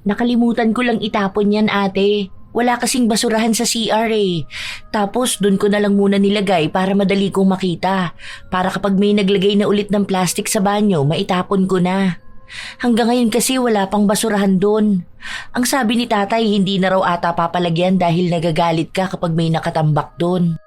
Nakalimutan ko lang itapon yan, ate. Wala kasing basurahan sa CR eh. Tapos dun ko na lang muna nilagay para madali kong makita. Para kapag may naglagay na ulit ng plastic sa banyo, maitapon ko na. Hanggang ngayon kasi wala pang basurahan dun. Ang sabi ni tatay, hindi na raw ata papalagyan dahil nagagalit ka kapag may nakatambak dun.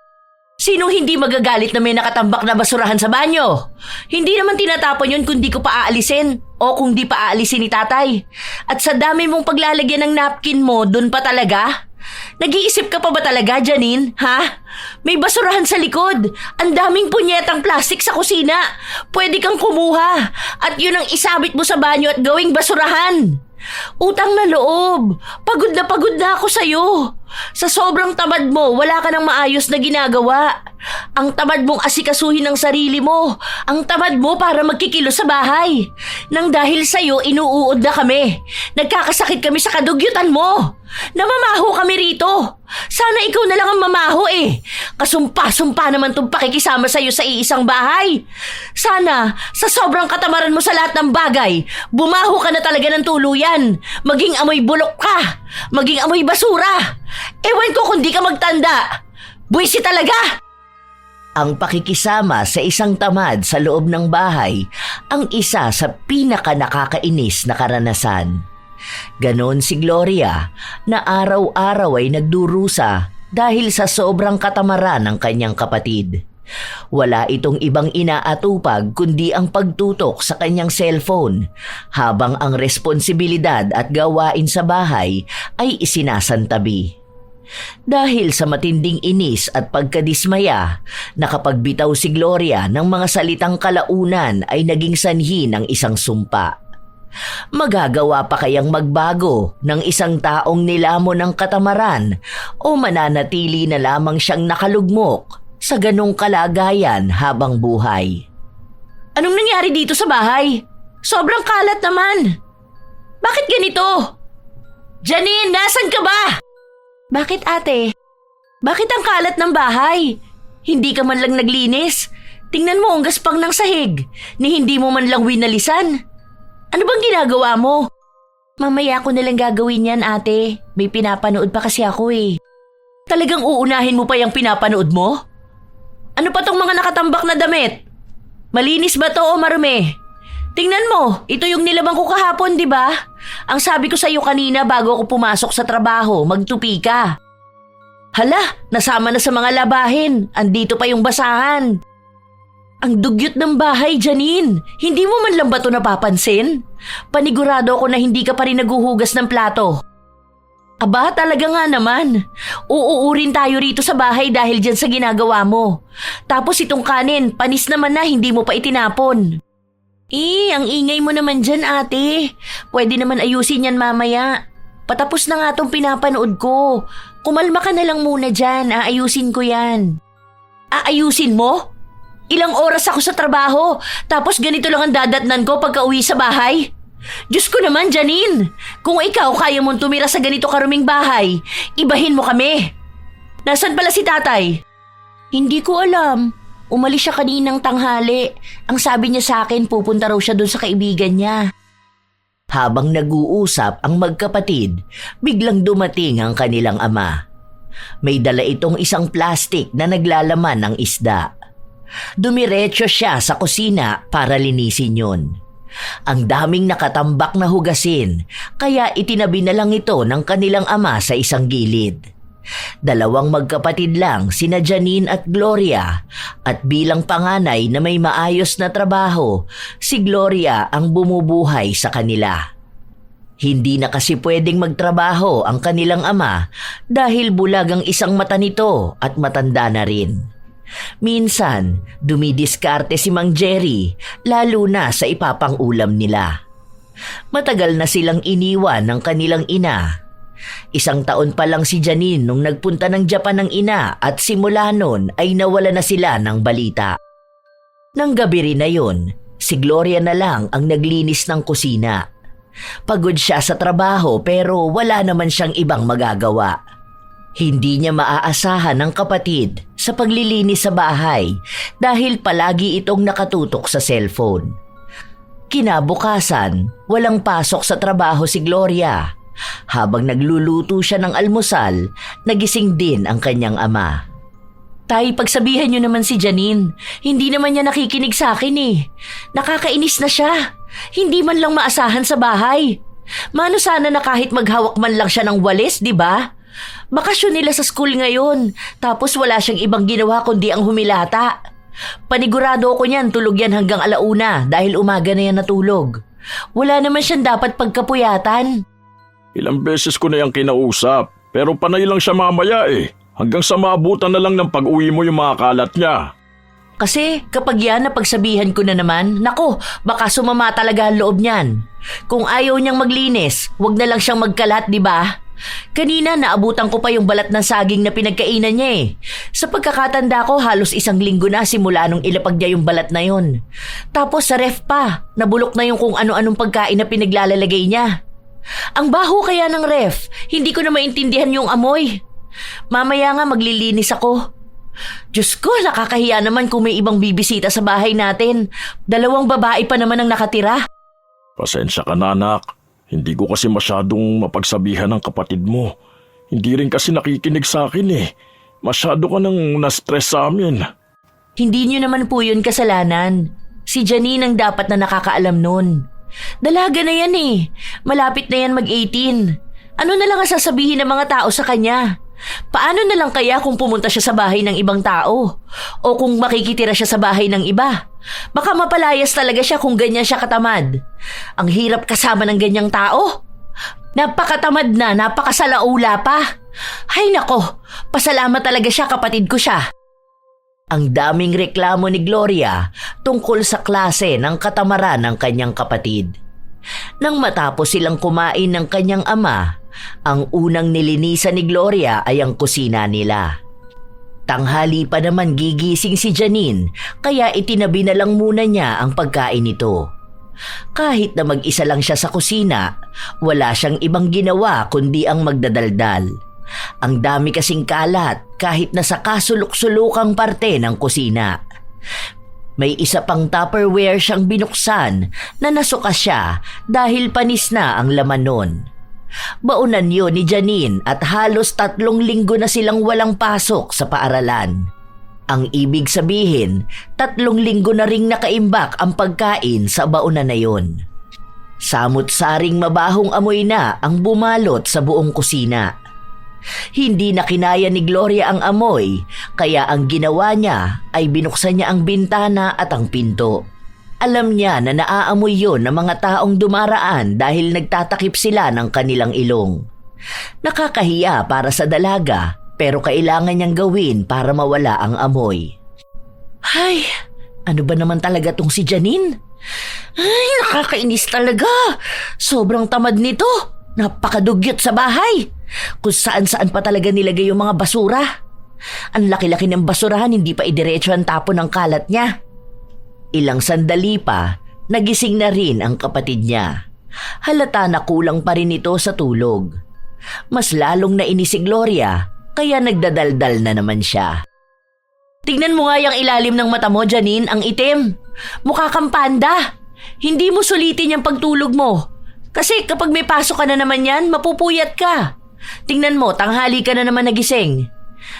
Sino hindi magagalit na may nakatambak na basurahan sa banyo? Hindi naman tinatapon yun kung di ko pa aalisin o kung di pa aalisin ni tatay. At sa dami mong paglalagyan ng napkin mo, dun pa talaga? Nag-iisip ka pa ba talaga, Janine? Ha? May basurahan sa likod. Ang daming punyetang plastic sa kusina. Pwede kang kumuha. At yun ang isabit mo sa banyo at gawing basurahan. Utang na loob. Pagod na ako sa'yo. Sa sobrang tamad mo, wala ka ng maayos na ginagawa. Ang tamad mong asikasuhin ang sarili mo. Ang tamad mo para magkikilos sa bahay. Nang dahil sa'yo, inuuod na kami. Nagkakasakit kami sa kadugyutan mo. Namamaho kami rito. Sana ikaw na lang ang mamaho eh. Kasumpa-sumpa naman tong pakikisama sa'yo sa iisang bahay. Sana, sa sobrang katamaran mo sa lahat ng bagay, bumaho ka na talaga ng tuluyan. Maging amoy bulok ka. Maging amoy basura. Ewan ko kung di ka magtanda. Buwisi talaga! Ang pakikisama sa isang tamad sa loob ng bahay ang isa sa pinaka-nakakainis na karanasan. Ganon si Gloria na araw-araw ay nagdurusa dahil sa sobrang katamaran ng kanyang kapatid. Wala itong ibang inaatupag kundi ang pagtutok sa kanyang cellphone habang ang responsibilidad at gawain sa bahay ay isinasantabi. Dahil sa matinding inis at pagkadismaya, nakapagbitaw si Gloria ng mga salitang kalaunan ay naging sanhi ng isang sumpa. Magagawa pa kayang magbago ng isang taong nilamon ng katamaran o mananatili na lamang siyang nakalugmok sa ganong kalagayan habang buhay? Anong nangyari dito sa bahay? Sobrang kalat naman. Bakit ganito? Janine, nasan ka ba? Bakit ate? Bakit ang kalat ng bahay? Hindi ka man lang naglinis. Tingnan mo ang gaspang ng sahig, ni hindi mo man lang winalisan. Ano bang ginagawa mo? Mamaya ko nalang gagawin yan, ate. May pinapanood pa kasi ako eh. Talagang uunahin mo pa yung pinapanood mo? Ano pa tong mga nakatambak na damit? Malinis ba to o marumi? Tingnan mo, ito yung nilabang ko kahapon, di ba? Ang sabi ko sa iyo kanina bago ako pumasok sa trabaho, magtupi ka. Hala, nasama na sa mga labahin. Andito pa yung basahan. Ang dugyot ng bahay, Janine. Hindi mo man lang ba ito napapansin? Panigurado ako na hindi ka pa rin naguhugas ng plato. Aba, talaga nga naman. Uuurin tayo rito sa bahay dahil dyan sa ginagawa mo. Tapos itong kanin, panis naman na hindi mo pa itinapon. Ang ingay mo naman dyan, ate. Pwede naman ayusin yan mamaya. Patapos na nga tong pinapanood ko. Kumalma ka na lang muna dyan, aayusin ko yan. Aayusin mo? Ilang oras ako sa trabaho, tapos ganito lang ang dadatnan ko pagka uwi sa bahay? Diyos ko naman, Janine. Kung ikaw kaya mong tumira sa ganito karuming bahay, ibahin mo kami. Nasaan pala si tatay? Hindi ko alam. Umalis siya kaninang tanghali. Ang sabi niya sa akin, pupunta raw siya doon sa kaibigan niya. Habang nag-uusap ang magkapatid, biglang dumating ang kanilang ama. May dala itong isang plastik na naglalaman ng isda. Dumiretso siya sa kusina para linisin yun. Ang daming nakatambak na hugasin, kaya itinabi na lang ito ng kanilang ama sa isang gilid. Dalawang magkapatid lang sina Janine at Gloria at bilang panganay na may maayos na trabaho, si Gloria ang bumubuhay sa kanila. Hindi na kasi pwedeng magtrabaho ang kanilang ama dahil bulag ang isang mata nito at matanda na rin. Minsan, dumidiskarte si Mang Jerry lalo na sa ipapang-ulam nila. Matagal na silang iniwan ng kanilang ina. 1 taon pa lang si Janine nung nagpunta ng Japan ng ina at simula nun ay nawala na sila ng balita. Nang gabi rin na yun, si Gloria na lang ang naglinis ng kusina. Pagod siya sa trabaho pero wala naman siyang ibang magagawa. Hindi niya maaasahan ng kapatid sa paglilinis sa bahay dahil palagi itong nakatutok sa cellphone. Kinabukasan, walang pasok sa trabaho si Gloria. Habang nagluluto siya ng almusal, nagising din ang kanyang ama. Tay, pagsabihan niyo naman si Janine. Hindi naman niya nakikinig sa akin eh. Nakakainis na siya. Hindi man lang maasahan sa bahay. Mano sana na kahit maghawak man lang siya ng walis, di ba? Bakasyon nila sa school ngayon, tapos wala siyang ibang ginawa kundi ang humilata. Panigurado ako niyan, tulog yan hanggang alauna dahil umaga na yan natulog. Wala naman siyang dapat pagkapuyatan. Ilang beses ko na yung kinausap, pero panay lang siya mamaya eh. Hanggang sa maabutan na lang ng pag-uwi mo yung mga kalat niya. Kasi kapag yan napagsabihan ko na naman, nako, baka sumama talaga ang loob niyan. Kung ayaw niyang maglinis, wag na lang siyang magkalat, di ba? Kanina naabutan ko pa yung balat ng saging na pinagkainan niya eh. Sa pagkakatanda ko, halos 1 linggo na simula nung ilapag niya yung balat na yon. Tapos sa ref pa, nabulok na yung kung ano-anong pagkain na pinaglalalagay niya. Ang baho kaya ng ref, hindi ko na maintindihan yung amoy. Mamaya nga maglilinis ako. Diyos ko, nakakahiya naman kung may ibang bibisita sa bahay natin. 2 babae pa naman ang nakatira. Pasensya ka na, anak. Hindi ko kasi masyadong mapagsabihan ng kapatid mo. Hindi rin kasi nakikinig sa akin eh. Masyado ka nang na-stress sa amin. Hindi niyo naman po yun kasalanan. Si Janine ang dapat na nakakaalam nun. Dalaga na yan eh. Malapit na yan mag-18. Ano na lang ang sasabihin ng mga tao sa kanya? Paano na lang kaya kung pumunta siya sa bahay ng ibang tao? O kung makikitira siya sa bahay ng iba? Baka mapalayas talaga siya kung ganyan siya katamad. Ang hirap kasama ng ganyang tao. Napakatamad na, napakasalaula pa. Hay nako, pasalamat talaga siya, kapatid ko siya. Ang daming reklamo ni Gloria tungkol sa klase ng katamaran ng kanyang kapatid. Nang matapos silang kumain ng kanyang ama, ang unang nilinisan ni Gloria ay ang kusina nila. Tanghali pa naman gigising si Janine, kaya itinabi na lang muna niya ang pagkain nito. Kahit na mag-isa lang siya sa kusina, wala siyang ibang ginawa kundi ang magdadaldal. Ang dami kasing kalat kahit na sa kasulok-sulukang parte ng kusina. May isa pang Tupperware siyang binuksan na nasuka siya dahil panis na ang laman nun. Baunan yun ni Janine at halos 3 linggo na silang walang pasok sa paaralan. Ang ibig sabihin, 3 linggo na ring nakaimbak ang pagkain sa baunan na yun. Samut-saring mabahong amoy na ang bumalot sa buong kusina. Hindi na kinaya ni Gloria ang amoy, kaya ang ginawa niya ay binuksan niya ang bintana at ang pinto. Alam niya na naaamoy yon ng mga taong dumaraan dahil nagtatakip sila ng kanilang ilong. Nakakahiya para sa dalaga, pero kailangan niyang gawin para mawala ang amoy. Ay, ano ba naman talaga tong si Janine? Ay, nakakainis talaga. Sobrang tamad nito. Napakadugyot sa bahay. Kung saan-saan pa talaga nilagay yung mga basura. Ang laki-laki ng basurahan, hindi pa idiretso ang tapon ng kalat niya. Ilang sandali pa, nagising na rin ang kapatid niya. Halata na kulang pa rin ito sa tulog. Mas lalong nainis si Gloria, kaya nagdadaldal na naman siya. Tignan mo nga yung ilalim ng mata mo, Janine, ang itim. Mukha kang panda. Hindi mo sulitin yung pagtulog mo. Kasi kapag may pasok ka na naman yan, mapupuyat ka. Tingnan mo, tanghali ka na naman nagising.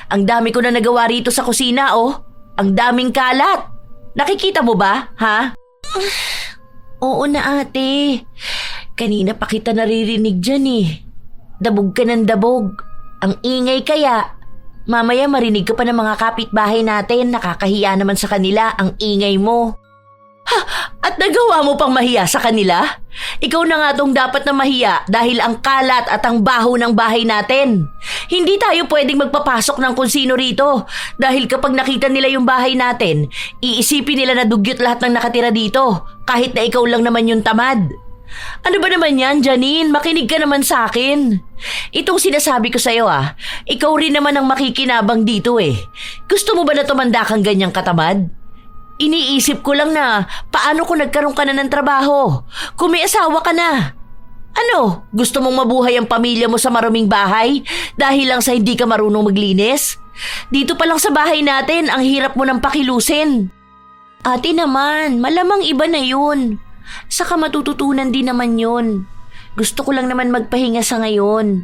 Ang dami ko na nagawa rito sa kusina, oh. Ang daming kalat. Nakikita mo ba, ha? Oo na, ate. Kanina pa kita naririnig dyan eh. Dabog ka ng dabog. Ang ingay kaya. Mamaya marinig ka pa ng mga kapitbahay natin. Nakakahiya naman sa kanila ang ingay mo. Ha? At nagawa mo pang mahiya sa kanila? Ikaw na nga tong dapat na mahiya dahil ang kalat at ang baho ng bahay natin. Hindi tayo pwedeng magpapasok ng kung sino rito dahil kapag nakita nila yung bahay natin, iisipin nila na dugyot lahat ng nakatira dito kahit na ikaw lang naman yung tamad. Ano ba naman yan, Janine? Makinig ka naman sa akin. Itong sinasabi ko sa'yo ikaw rin naman ang makikinabang dito eh. Gusto mo ba na tumanda kang ganyang katamad? Iniisip ko lang na paano kung nagkaroon ka na ng trabaho, kung may asawa ka na. Ano, gusto mong mabuhay ang pamilya mo sa maruming bahay dahil lang sa hindi ka marunong maglinis? Dito pa lang sa bahay natin, ang hirap mo ng pakilusin. Ate naman, malamang iba na yun. Saka matututunan din naman yun. Gusto ko lang naman magpahinga sa ngayon.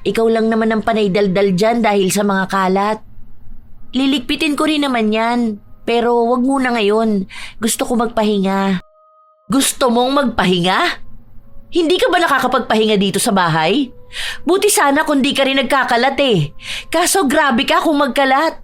Ikaw lang naman ang panay daldal dyan dahil sa mga kalat. Liligpitin ko rin naman yan. Pero wag muna ngayon. Gusto ko magpahinga. Gusto mong magpahinga? Hindi ka ba nakakapagpahinga dito sa bahay? Buti sana kung di ka rin nagkakalat eh. Kaso grabe ka kung magkalat.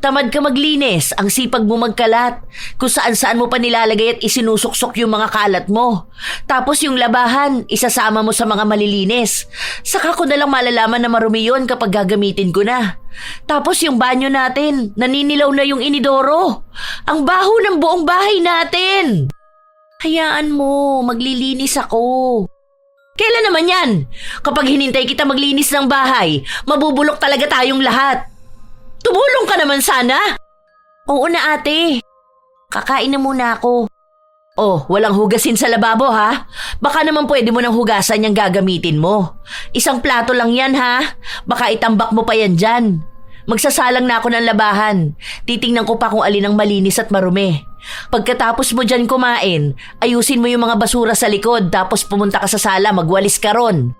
Tamad ka maglinis, ang sipag mo magkalat. Kung saan-saan mo pa nilalagay at isinusuksok yung mga kalat mo. Tapos yung labahan, isasama mo sa mga malilinis. Saka ko nalang malalaman na marumi yun kapag gagamitin ko na. Tapos yung banyo natin, naninilaw na yung inidoro. Ang baho ng buong bahay natin. Hayaan mo, maglilinis ako. Kailan naman yan? Kapag hinintay kita maglinis ng bahay, mabubulok talaga tayong lahat. Tumulong ka naman sana. Oo na ate. Kakain na muna ako. Oh, walang hugasin sa lababo ha? Baka naman pwede mo nang hugasan yung gagamitin mo. Isang plato lang yan ha? Baka itambak mo pa yan dyan. Magsasalang na ako ng labahan. Titingnan ko pa kung alin ang malinis at marumi. Pagkatapos mo dyan kumain, ayusin mo yung mga basura sa likod tapos pumunta ka sa sala, magwalis ka ron.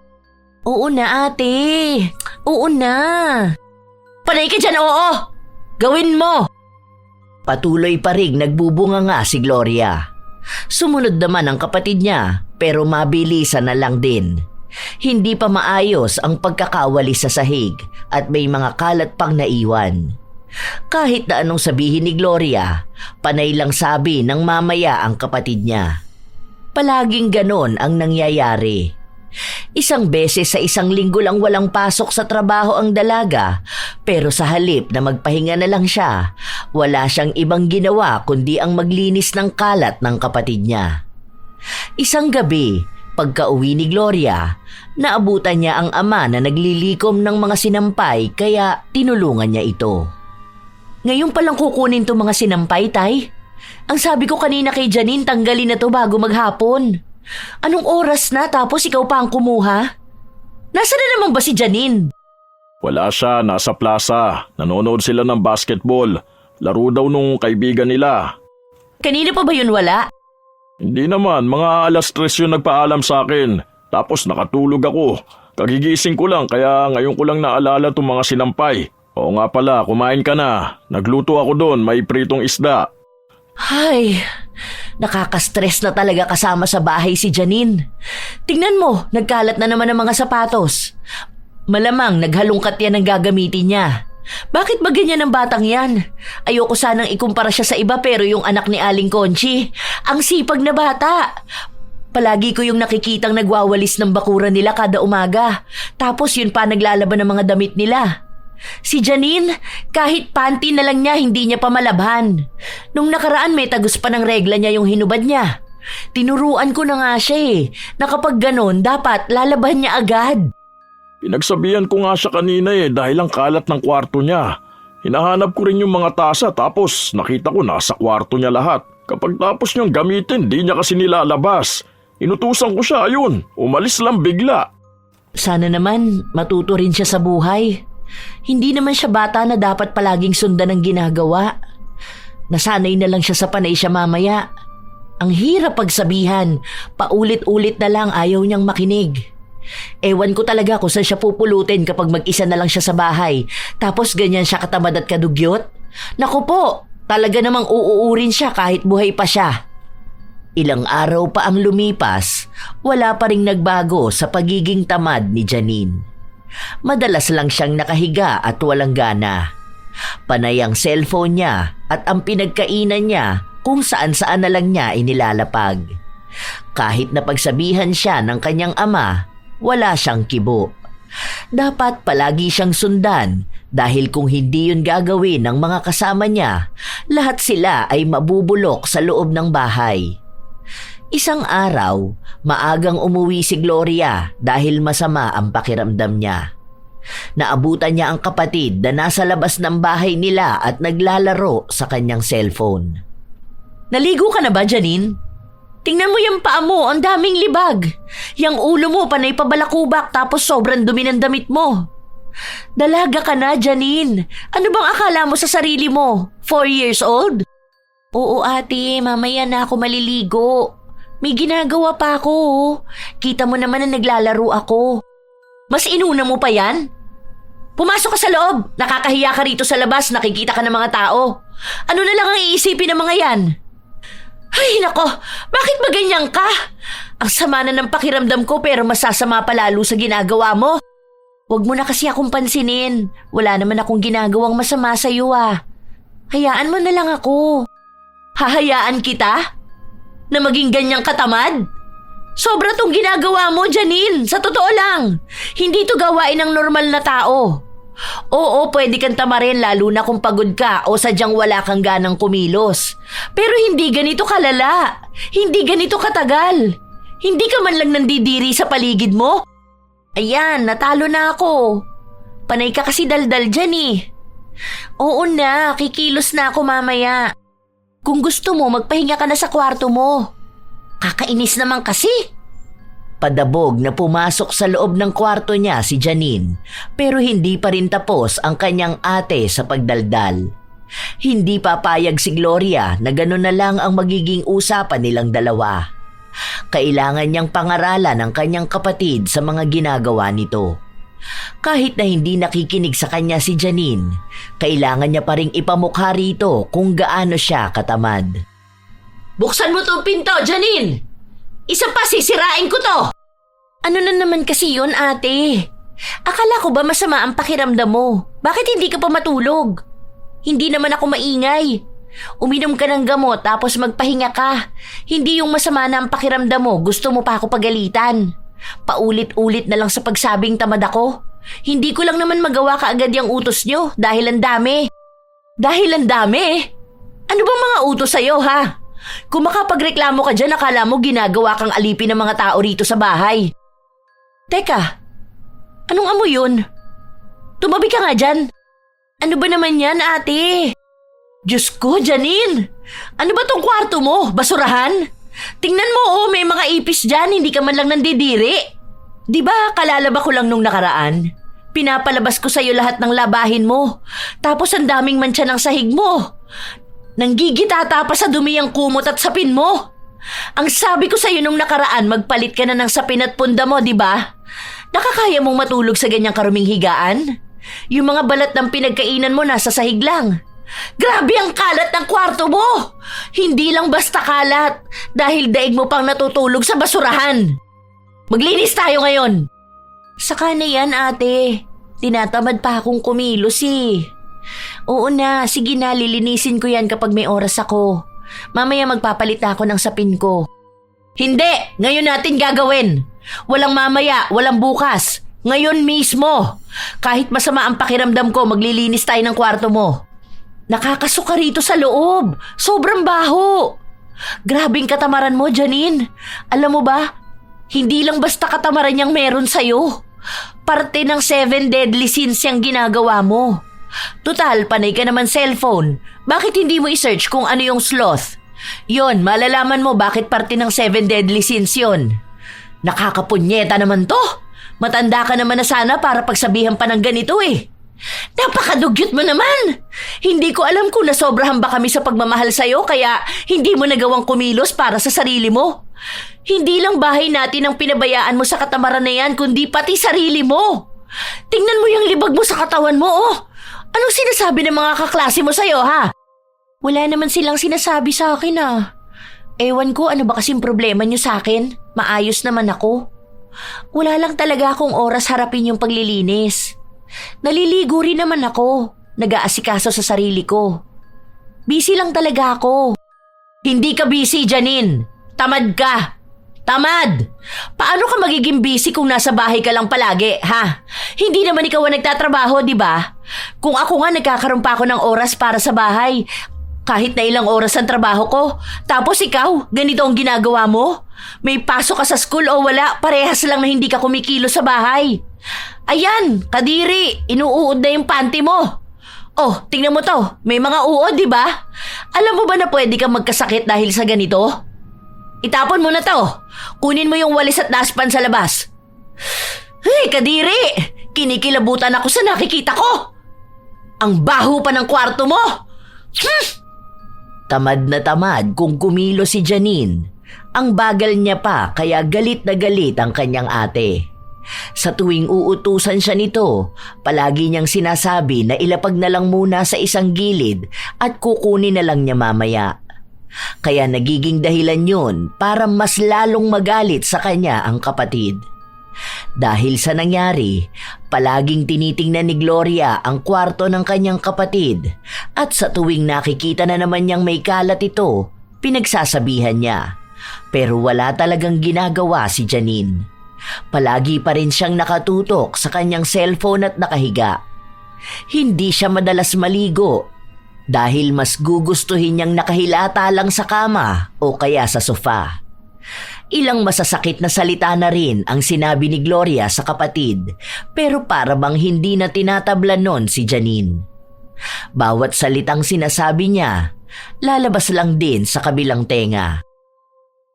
Oo na ate. Oo na. Panay ka dyan, oo! Gawin mo! Patuloy pa rin nagbubunga nga si Gloria. Sumunod naman ang kapatid niya pero mabilisan na lang din. Hindi pa maayos ang pagkakawali sa sahig at may mga kalat pang naiwan. Kahit na anong sabihin ni Gloria, panay lang sabi ng mamaya ang kapatid niya. Palaging ganon ang nangyayari. Isang beses sa isang linggo lang walang pasok sa trabaho ang dalaga, pero sa halip na magpahinga na lang siya, wala siyang ibang ginawa kundi ang maglinis ng kalat ng kapatid niya. Isang gabi, pagka-uwi ni Gloria, naabutan niya ang ama na naglilikom ng mga sinampay kaya tinulungan niya ito. Ngayon palang kukunin to mga sinampay, tay? Ang sabi ko kanina kay Janine, tanggalin na to bago maghapon. Anong oras na tapos ikaw pa ang kumuha? Nasaan na naman ba si Janine? Wala siya, nasa plaza. Nanonood sila ng basketball. Laro daw nung kaibigan nila. Kanina pa ba yun wala? Hindi naman, mga alas 3 yun nagpaalam sa akin. Tapos nakatulog ako. Kagigising ko lang kaya ngayon ko lang naalala itong mga sinampay. Oo nga pala, kumain ka na. Nagluto ako doon, may pritong isda. Ay, nakaka-stress na talaga kasama sa bahay si Janine. Tingnan mo, nagkalat na naman ang mga sapatos. Malamang naghalongkat yan ang gagamitin niya. Bakit ba ganyan ang batang yan? Ayoko sanang ikumpara siya sa iba pero yung anak ni Aling Conchi, ang sipag na bata. Palagi ko yung nakikitang nagwawalis ng bakuran nila kada umaga. Tapos yun pa naglalaban ng mga damit nila. Si Janine, kahit panty na lang niya hindi niya pa malabhan. Nung nakaraan may tagus pa ng regla niya yung hinubad niya. Tinuruan ko na nga siya na kapag ganon dapat lalaban niya agad. Pinagsabihan ko nga siya kanina dahil ang kalat ng kwarto niya. Hinahanap ko rin yung mga tasa tapos nakita ko nasa kwarto niya lahat. Kapag tapos niyang gamitin, di niya kasi nilalabas. Inutusan ko siya, ayun, umalis lang bigla. Sana naman matuto rin siya sa buhay. Hindi naman siya bata na dapat palaging sundan ang ginagawa. Nasanay na lang siya sa panay siya mamaya. Ang hirap pagsabihan, paulit-ulit na lang ayaw niyang makinig. Ewan ko talaga kung saan siya pupulutin kapag mag-isa na lang siya sa bahay. Tapos ganyan siya katamad at kadugyot. Naku po, talaga namang uuurin siya kahit buhay pa siya. Ilang araw pa ang lumipas, wala pa ring nagbago sa pagiging tamad ni Janine. Madalas lang siyang nakahiga at walang gana. Panay ang cellphone niya at ang pinagkainan niya kung saan-saan na lang niya inilalapag. Kahit napagsabihan siya ng kanyang ama, wala siyang kibo. Dapat palagi siyang sundan dahil kung hindi yun gagawin ng mga kasama niya, lahat sila ay mabubulok sa loob ng bahay. Isang araw, maagang umuwi si Gloria dahil masama ang pakiramdam niya. Naabutan niya ang kapatid na nasa labas ng bahay nila at naglalaro sa kanyang cellphone. Naligo ka na ba, Janine? Tingnan mo yung paa mo, ang daming libag. Yang ulo mo panay pabalakubak tapos sobrang dumi ng damit mo. Dalaga ka na, Janine. Ano bang akala mo sa sarili mo? 4 years old? Oo ate, mamaya na ako maliligo. May ginagawa pa ako, oh. Kita mo naman na naglalaro ako. Mas inuna mo pa yan? Pumasok ka sa loob. Nakakahiya ka rito sa labas. Nakikita ka ng mga tao. Ano na lang ang iisipin ng mga yan? Ay, nako. Bakit ba ganyan ka? Ang sama na ng pakiramdam ko pero masasama pa lalo sa ginagawa mo. Huwag mo na kasi akong pansinin. Wala naman akong ginagawang masama sa'yo ah. Hayaan mo na lang ako. Hahayaan kita? Na maging ganyang katamad? Sobra tong ginagawa mo, Janine. Sa totoo lang. Hindi to gawain ng normal na tao. Oo, pwede kang tamarin lalo na kung pagod ka o sadyang wala kang ganang kumilos. Pero hindi ganito kalala. Hindi ganito katagal. Hindi ka man lang nandidiri sa paligid mo. Ayan, natalo na ako. Panay ka kasi daldal dyan eh. Oo na, kikilos na ako mamaya. Kung gusto mo, magpahinga ka na sa kwarto mo. Kakainis naman kasi. Padabog na pumasok sa loob ng kwarto niya si Janine, pero hindi pa rin tapos ang kanyang ate sa pagdaldal. Hindi papayag si Gloria na gano'n na lang ang magiging usapan nilang dalawa. Kailangan niyang pangaralan ang kanyang kapatid sa mga ginagawa nito. Kahit na hindi nakikinig sa kanya si Janine, kailangan niya pa ring ipamukha rito kung gaano siya katamad. Buksan mo tong pinto, Janine! Isa pa, sisirain ko to! Ano na naman kasi yun, ate? Akala ko ba masama ang pakiramdam mo? Bakit hindi ka pa matulog? Hindi naman ako maingay. Uminom ka ng gamot tapos magpahinga ka. Hindi yung masama na ang pakiramdam mo, gusto mo pa ako pagalitan. Paulit-ulit na lang sa pagsabing tamad ako. Hindi ko lang naman magawa kaagad yung utos nyo dahil ang dami. Dahil ang dami? Ano bang mga utos sa'yo, ha? Kung makapagreklamo ka dyan, akala mo ginagawa kang alipin ng mga tao rito sa bahay. Teka, anong amoy yun? Tumabi ka nga dyan. Ano ba naman yan, ate? Diyos ko, Janine! Ano ba tong kwarto mo? Basurahan? Tingnan mo, oh, may mga ipis dyan, hindi ka man lang nandidiri. Diba, kalalaba ko lang nung nakaraan? Pinapalabas ko sa'yo lahat ng labahin mo. Tapos ang daming mantsa ng sahig mo. Nanggigitata pa sa dumi ang kumot at sapin mo. Ang sabi ko sa'yo nung nakaraan, magpalit ka na ng sapin at punda mo, diba? Nakakaya mong matulog sa ganyang karuming higaan? Yung mga balat ng pinagkainan mo nasa sahig lang. Grabe ang kalat ng kwarto mo! Hindi lang basta kalat, dahil daig mo pang natutulog sa basurahan. Maglinis tayo ngayon. Saka na yan, ate. Tinatamad pa akong kumilos eh. Oo na, sige na, lilinisin ko yan kapag may oras ako. Mamaya magpapalit na ako ng sapin ko. Hindi! Ngayon natin gagawin. Walang mamaya, walang bukas. Ngayon mismo. Kahit masama ang pakiramdam ko, maglilinis tayo ng kwarto mo. Nakakasuka rito sa loob. Sobrang baho. Grabing katamaran mo, Janine. Alam mo ba, hindi lang basta katamaran yung meron sa'yo. Parte ng 7 deadly sins yung ginagawa mo. Tutal, panay ka naman cellphone. Bakit hindi mo i-search kung ano yung sloth? Yon, malalaman mo bakit parte ng 7 deadly sins yon. Nakakapunyeta naman to. Matanda ka naman na sana para pagsabihan pa ng ganito eh. Napakadugyot mo naman! Hindi ko alam kung nasobrahan ba kami sa pagmamahal sa'yo kaya hindi mo nagawang kumilos para sa sarili mo. Hindi lang bahay natin ang pinabayaan mo sa katamaran na yan kundi pati sarili mo. Tingnan mo yung libag mo sa katawan mo, oh. Anong sinasabi ng mga kaklase mo sa'yo, ha? Wala naman silang sinasabi sa akin, ah. Ewan ko ano ba kasing problema niyo sa akin. Maayos naman ako. Wala lang talaga akong oras harapin yung paglilinis. Naliligo rin naman ako. Nag-aasikaso sa sarili ko. Busy lang talaga ako. Hindi ka busy, Janine. Tamad ka. Tamad! Paano ka magiging busy kung nasa bahay ka lang palagi, ha? Hindi naman ikaw ang nagtatrabaho, di ba? Kung ako nga nagkakaroon pa ako ng oras para sa bahay, kahit na ilang oras ang trabaho ko, tapos ikaw, ganito ang ginagawa mo? May pasok ka sa school o wala, parehas lang na hindi ka kumikilos sa bahay. Ayan, kadiri, inuuod na yung panty mo. Oh, tingnan mo to, may mga uod, di ba? Alam mo ba na pwede kang magkasakit dahil sa ganito? Itapon mo na to. Kunin mo yung walis at daspan sa labas. Hey, kadiri! Kinikilabutan ako sa nakikita ko. Ang baho pa ng kwarto mo. Tamad na tamad kung kumilo si Janine. Ang bagal niya pa kaya galit na galit ang kanyang ate. Sa tuwing uutusan siya nito, palagi niyang sinasabi na ilapag na lang muna sa isang gilid at kukunin na lang niya mamaya. Kaya nagiging dahilan yun para mas lalong magalit sa kanya ang kapatid. Dahil sa nangyari, palaging tinitingnan ni Gloria ang kwarto ng kanyang kapatid at sa tuwing nakikita na naman niyang may kalat ito, pinagsasabihan niya. Pero wala talagang ginagawa si Janine. Palagi pa rin siyang nakatutok sa kanyang cellphone at nakahiga. Hindi siya madalas maligo dahil mas gugustuhin niyang nakahilata lang sa kama o kaya sa sofa. Ilang masasakit na salita na rin ang sinabi ni Gloria sa kapatid pero para bang hindi na tinatablan nun si Janine. Bawat salitang sinasabi niya, lalabas lang din sa kabilang tenga.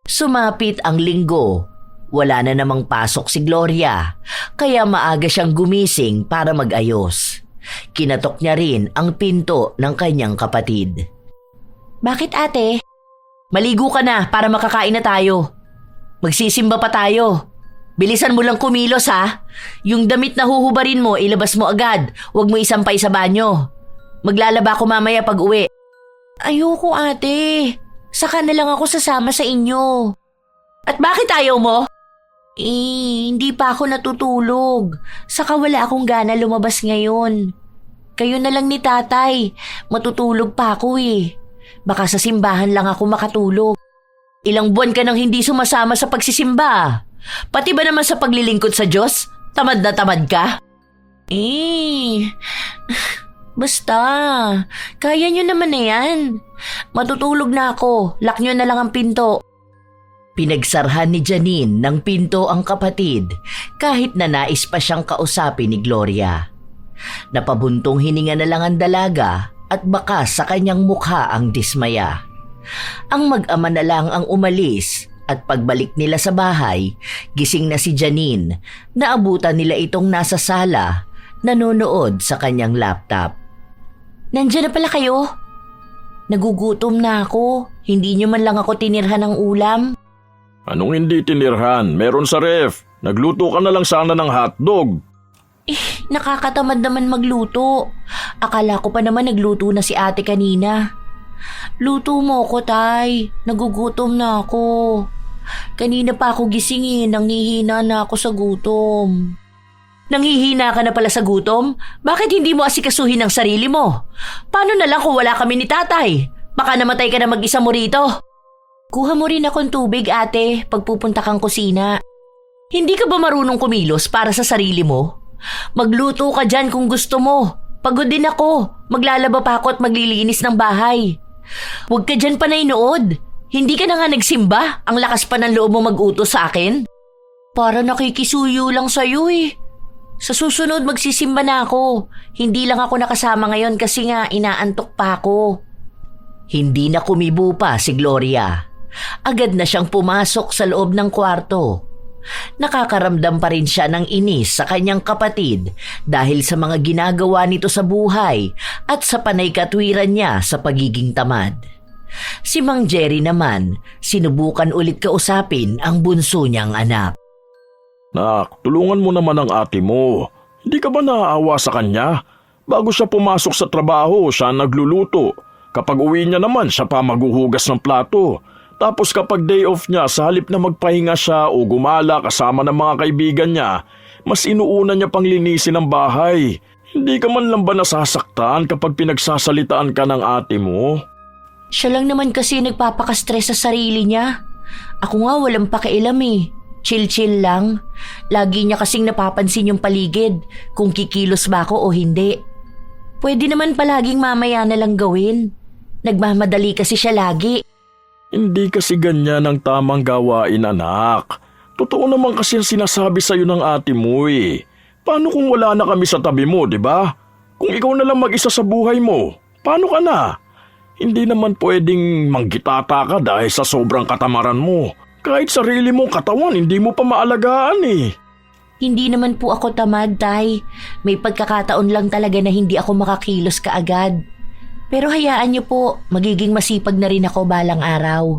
Sumapit ang linggo. Wala na namang pasok si Gloria, kaya maaga siyang gumising para mag-ayos. Kinatok niya rin ang pinto ng kanyang kapatid. Bakit ate? Maligo ka na para makakain na tayo. Magsisimba pa tayo. Bilisan mo lang kumilos ha. Yung damit na huhubarin mo, ilabas mo agad. Huwag mo isampay sa banyo. Maglalaba ko mamaya pag uwi. Ayoko ate. Saka na lang ako sasama sa inyo. At bakit ayaw mo? Hindi pa ako natutulog. Saka wala akong gana lumabas ngayon. Kayo na lang ni tatay. Matutulog pa ako eh. Baka sa simbahan lang ako makatulog. Ilang buwan ka nang hindi sumasama sa pagsisimba. Pati ba naman sa paglilingkod sa Diyos? Tamad na tamad ka? Basta. Kaya nyo naman na yan. Matutulog na ako. Lock nyo na lang ang pinto. Pinagsarhan ni Janine ng pinto ang kapatid kahit na nais pa siyang kausapin ni Gloria. Napabuntong hininga na lang ang dalaga at bakas sa kanyang mukha ang dismaya. Ang mag-ama na lang ang umalis at pagbalik nila sa bahay, gising na si Janine. Naabutan nila itong nasa sala, nanonood sa kanyang laptop. Nandiyan na pala kayo? Nagugutom na ako. Hindi nyo man lang ako tinirhan ng ulam. Anong hindi tinirhan? Meron sa ref. Nagluto ka na lang sana ng hotdog. Nakakatamad naman magluto. Akala ko pa naman nagluto na si ate kanina. Luto mo ko, tay. Nagugutom na ako. Kanina pa ako gisingin, nanghihina na ako sa gutom. Nanghihina ka na pala sa gutom? Bakit hindi mo asikasuhin ang sarili mo? Paano na lang kung wala kami ni tatay? Baka namatay ka na mag-isa mo rito. Kuha mo rin akong tubig, ate, pagpupunta kang kusina. Hindi ka ba marunong kumilos para sa sarili mo? Magluto ka dyan kung gusto mo. Pagod din ako. Maglalaba pa ako at maglilinis ng bahay. Huwag ka dyan panaynood. Hindi ka na nga nagsimba. Ang lakas pa ng loob mo mag-utos sa akin. Para nakikisuyo lang sa'yo eh. Sa susunod magsisimba na ako. Hindi lang ako nakasama ngayon kasi nga inaantok pa ako. Hindi na kumibo pa si Gloria. Agad na siyang pumasok sa loob ng kwarto. Nakakaramdam pa rin siya ng inis sa kanyang kapatid dahil sa mga ginagawa nito sa buhay at sa panay katwiran niya sa pagiging tamad. Si Mang Jerry naman, sinubukan ulit kausapin ang bunso niyang anak. Nak, tulungan mo naman ang ate mo. Hindi ka ba naaawa sa kanya? Bago siya pumasok sa trabaho, siya nagluluto. Kapag uwi niya naman, siya pa maghuhugas ng plato. Tapos kapag day off niya, sa halip na magpahinga siya o gumala kasama ng mga kaibigan niya, mas inuuna niya pang linisin ang bahay. Hindi ka man lang ba nasasaktan kapag pinagsasalitaan ka ng ate mo? Siya lang naman kasi nagpapaka-stress sa sarili niya. Ako nga walang pakialam eh. Chill-chill lang. Lagi niya kasing napapansin yung paligid kung kikilos ba ako o hindi. Pwede naman palaging mamaya na lang gawin. Nagmamadali kasi siya lagi. Hindi kasi ganyan ang tamang gawain, anak. Totoo naman kasi ang sinasabi sa'yo ng ate mo eh. Paano kung wala na kami sa tabi mo, di ba? Kung ikaw na lang mag-isa sa buhay mo, paano ka na? Hindi naman pwedeng manggitata ka dahil sa sobrang katamaran mo. Kahit sarili mong katawan, hindi mo pa maalagaan eh. Hindi naman po ako tamad, tay. May pagkakataon lang talaga na hindi ako makakilos kaagad. Pero hayaan niyo po, magiging masipag na rin ako balang araw.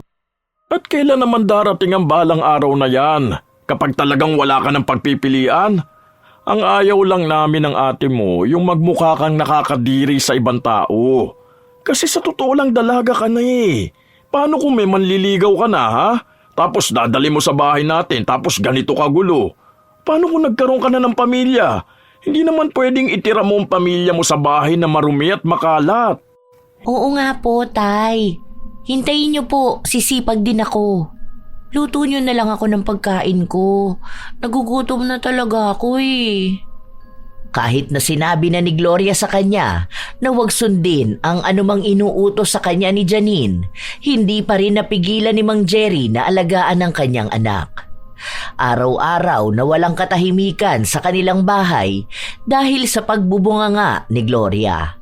At kailan naman darating ang balang araw na yan? Kapag talagang wala ka ng pagpipilian? Ang ayaw lang namin ng ate mo, yung magmukha kang nakakadiri sa ibang tao. Kasi sa totoo lang dalaga ka na eh. Paano kung may manliligaw ka na ha? Tapos dadali mo sa bahay natin, tapos ganito kagulo. Paano kung nagkaroon ka na ng pamilya? Hindi naman pwedeng itira mo ang pamilya mo sa bahay na marumi at makalat. Oo nga po, Tay. Hintayin niyo po, sisipag din ako. Luto niyo na lang ako ng pagkain ko. Nagugutom na talaga ako eh. Kahit na sinabi na ni Gloria sa kanya na huwag sundin ang anumang inuutos sa kanya ni Janine, hindi pa rin napigilan ni Mang Jerry na alagaan ang kanyang anak. Araw-araw na walang katahimikan sa kanilang bahay dahil sa pagbubunganga ni Gloria.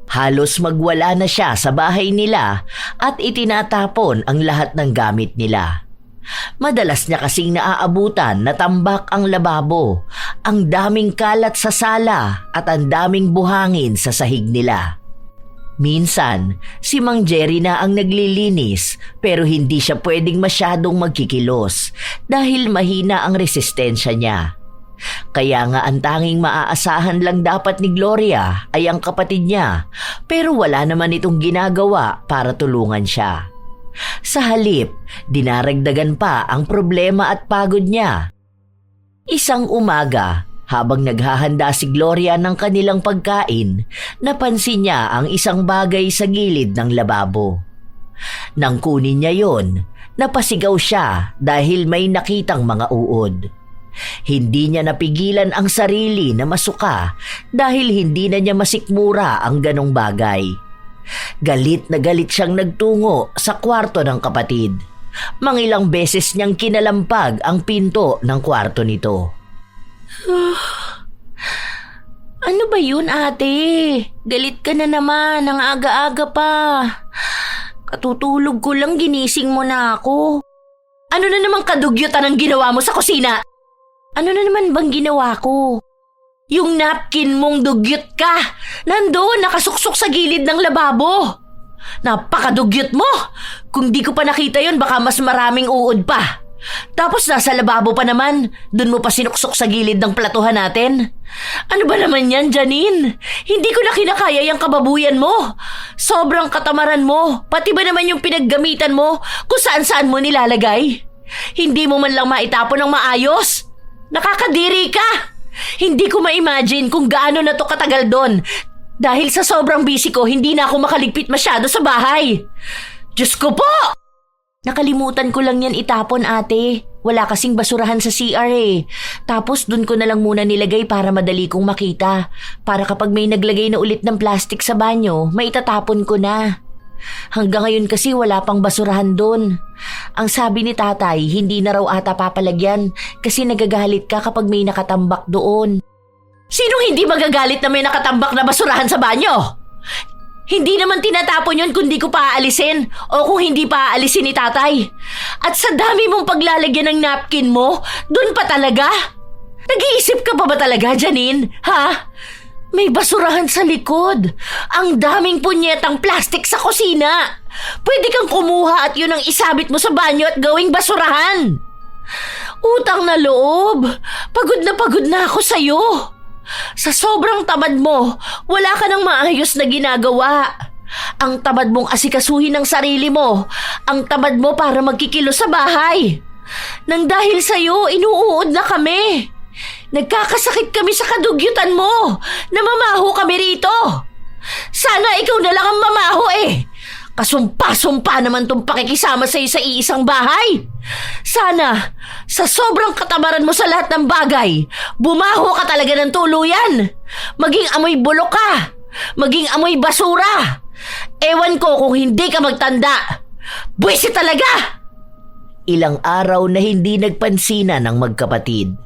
Halos magwala na siya sa bahay nila at itinatapon ang lahat ng gamit nila. Madalas niya kasing naaabutan na tambak ang lababo, ang daming kalat sa sala at ang daming buhangin sa sahig nila. Minsan, si Mang Jerry na ang naglilinis pero hindi siya pwedeng masyadong magkikilos dahil mahina ang resistensya niya. Kaya nga ang tanging maaasahan lang dapat ni Gloria ay ang kapatid niya pero wala naman itong ginagawa para tulungan siya. Sa halip, dinaragdagan pa ang problema at pagod niya. Isang umaga, habang naghahanda si Gloria ng kanilang pagkain, napansin niya ang isang bagay sa gilid ng lababo. Nang kunin niya yon, napasigaw siya dahil may nakitang mga uod. Hindi niya napigilan ang sarili na masuka dahil hindi na niya masikmura ang ganong bagay. Galit na galit siyang nagtungo sa kwarto ng kapatid. Mangilang beses niyang kinalampag ang pinto ng kwarto nito. Ano ba yun, ate? Galit ka na naman, ang aga-aga pa. Katutulog ko lang, ginising mo na ako. Ano na namang kadugyutan ang ginawa mo sa kusina? Ano na naman bang ginawa ko? Yung napkin mong dugyot ka, nandoon nakasuksok sa gilid ng lababo. Napakadugyot mo! Kung di ko pa nakita yon, baka mas maraming uod pa. Tapos nasa lababo pa naman, dun mo pa sinuksok sa gilid ng platuhan natin. Ano ba naman yan, Janine? Hindi ko na kinakaya yung kababuyan mo. Sobrang katamaran mo, pati ba naman yung pinaggamitan mo kung saan-saan mo nilalagay? Hindi mo man lang maitapon ng maayos? Nakakadiri ka! Hindi ko ma-imagine kung gaano na to katagal doon. Dahil sa sobrang busy ko, hindi na ako makaligpit masyado sa bahay. Diyos ko po! Nakalimutan ko lang yan itapon, ate. Wala kasing basurahan sa CR eh. Tapos dun ko na lang muna nilagay para madali kong makita. Para kapag may naglagay na ulit ng plastic sa banyo, maitatapon ko na. Hanggang ngayon kasi wala pang basurahan doon. Ang sabi ni tatay, hindi na raw ata papalagyan kasi nagagalit ka kapag may nakatambak doon. Sinong hindi magagalit na may nakatambak na basurahan sa banyo? Hindi naman tinatapon yun kung di ko pa aalisin o kung hindi pa aalisin ni tatay. At sa dami mong paglalagyan ng napkin mo, doon pa talaga? Nag-iisip ka pa ba talaga, Janine? Ha? May basurahan sa likod. Ang daming punyetang plastic sa kusina. Pwede kang kumuha at yun ang isabit mo sa banyo at gawing basurahan. Utang na loob. Pagod na ako sa'yo. Sa sobrang tamad mo, wala ka nang maayos na ginagawa. Ang tamad mong asikasuhin ng sarili mo. Ang tamad mo para magkikilos sa bahay. Nang dahil sa'yo, inuuod na kami. Nagkakasakit kami sa kadugyutan mo. Namamaho kami rito. Sana ikaw na lang ang mamaho eh. Kasumpa-sumpa naman tong pakikisama sa'yo sa iisang bahay. Sana, sa sobrang katamaran mo sa lahat ng bagay, bumaho ka talaga ng tuluyan. Maging amoy bulok ka. Maging amoy basura. Ewan ko kung hindi ka magtanda. Buwisit talaga! Ilang araw na hindi nagpansinan ng magkapatid.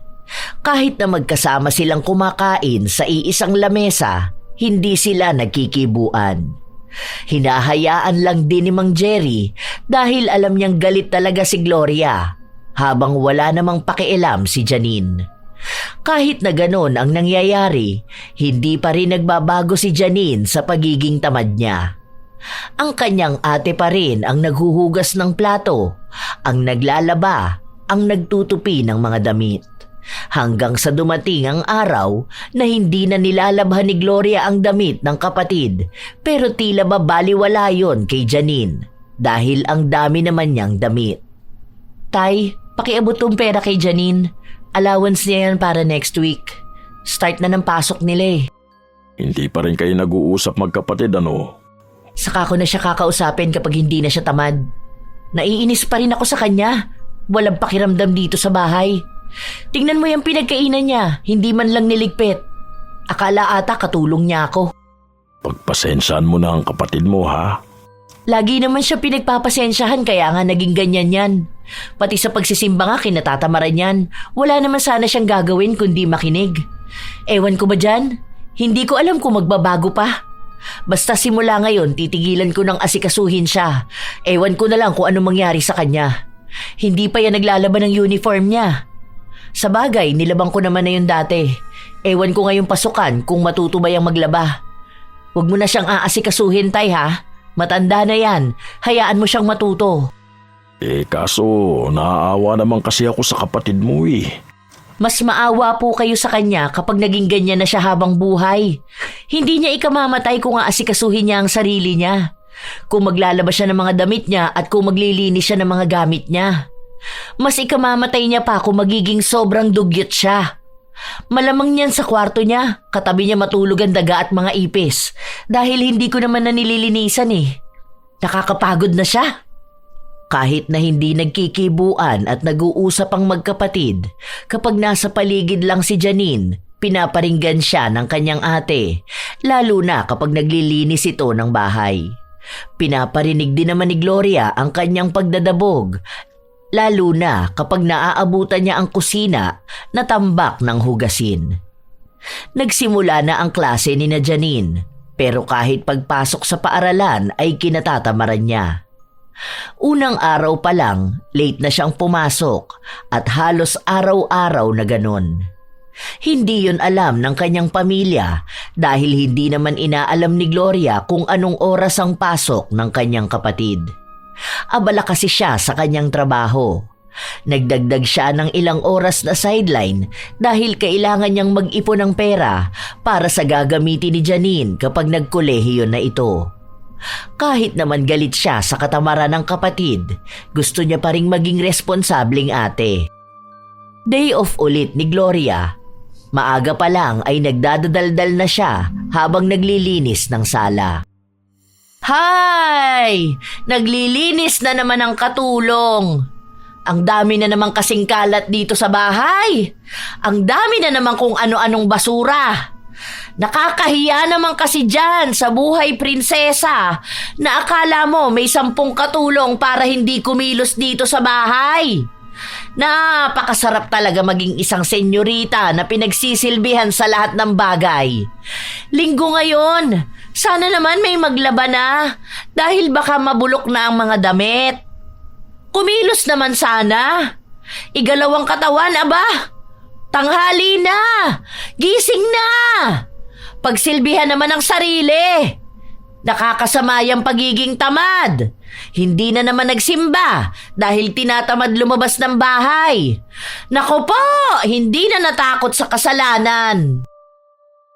Kahit na magkasama silang kumakain sa iisang lamesa, hindi sila nagkikibuan. Hinahayaan lang din ni Mang Jerry dahil alam niyang galit talaga si Gloria habang wala namang pakialam si Janine. Kahit na ganon ang nangyayari, hindi pa rin nagbabago si Janine sa pagiging tamad niya. Ang kanyang ate pa rin ang naghuhugas ng plato, ang naglalaba, ang nagtutupi ng mga damit. Hanggang sa dumating ang araw na hindi na nilalabhan ni Gloria ang damit ng kapatid, pero tila ba baliwala yon kay Janine dahil ang dami naman niyang damit. Tay, pakiabot tong pera kay Janine. Allowance niya yan para next week. Start na ng pasok nila eh. Hindi pa rin kayo nag-uusap magkapatid ano? Saka ko na siya kakausapin kapag hindi na siya tamad. Naiinis pa rin ako sa kanya. Walang pakiramdam dito sa bahay. Tingnan mo yung pinagkainan niya, hindi man lang niligpit. Akala ata katulong niya ako. Pagpasensyahan mo na ang kapatid mo ha? Lagi naman siya pinagpapasensyahan kaya nga naging ganyan yan. Pati sa pagsisimba nga kinatatamaran yan. Wala naman sana siyang gagawin kundi makinig. Ewan ko ba dyan? Hindi ko alam kung magbabago pa. Basta simula ngayon titigilan ko ng asikasuhin siya. Ewan ko na lang kung ano mangyari sa kanya. Hindi pa yan naglalaban ng uniform niya. Sa bagay, nilabang ko naman na yun dati. Ewan ko ngayong pasukan kung matuto ba yung maglaba. Huwag mo na siyang aasikasuhin, tay ha. Matanda na yan. Hayaan mo siyang matuto. Kaso naaawa naman kasi ako sa kapatid mo eh. Mas maawa po kayo sa kanya kapag naging ganyan na siya habang buhay. Hindi niya ikamamatay kung aasikasuhin niya ang sarili niya. Kung maglalaba siya ng mga damit niya at kung maglilinis siya ng mga gamit niya. Mas ikamamatay niya pa kung magiging sobrang dugyot siya. Malamang niyan sa kwarto niya, katabi niya matulog ang daga at mga ipis dahil hindi ko naman na nililinisan eh. Nakakapagod na siya. Kahit na hindi nagkikibuan at nag-uusap ang magkapatid, kapag nasa paligid lang si Janine, pinaparinggan siya ng kanyang ate, lalo na kapag naglilinis ito ng bahay. Pinaparinig din naman ni Gloria ang kanyang pagdadabog, lalo na kapag naaabutan niya ang kusina na tambak ng hugasin. Nagsimula na ang klase ni na Janine, pero kahit pagpasok sa paaralan ay kinatatamaran niya. Unang araw pa lang, late na siyang pumasok at halos araw-araw na ganon. Hindi yun alam ng kanyang pamilya dahil hindi naman inaalam ni Gloria kung anong oras ang pasok ng kanyang kapatid. Abala kasi siya sa kanyang trabaho. Nagdagdag siya ng ilang oras na sideline dahil kailangan niyang mag-ipon ng pera para sa gagamitin ni Janine kapag nagkolehiyo na ito. Kahit naman galit siya sa katamaran ng kapatid, gusto niya pa ring maging responsableng ate. Day off ulit ni Gloria. Maaga pa lang ay nagdadadaldal na siya habang naglilinis ng sala. Hay! Naglilinis na naman ang katulong. Ang dami na naman kasing kalat dito sa bahay. Ang dami na naman kung ano-anong basura. Nakakahiya naman kasi dyan sa buhay prinsesa na akala mo may 10 katulong para hindi kumilos dito sa bahay. Napakasarap talaga maging isang senyorita na pinagsisilbihan sa lahat ng bagay. Linggo ngayon, sana naman may maglaba na dahil baka mabulok na ang mga damit. Kumilos naman sana. Igalawang katawan, aba. Tanghali na! Gising na! Pagsilbihan naman ang sarili. Nakakasama yung pagiging tamad. Hindi na naman nagsimba dahil tinatamad lumabas ng bahay. Naku po, hindi na natakot sa kasalanan.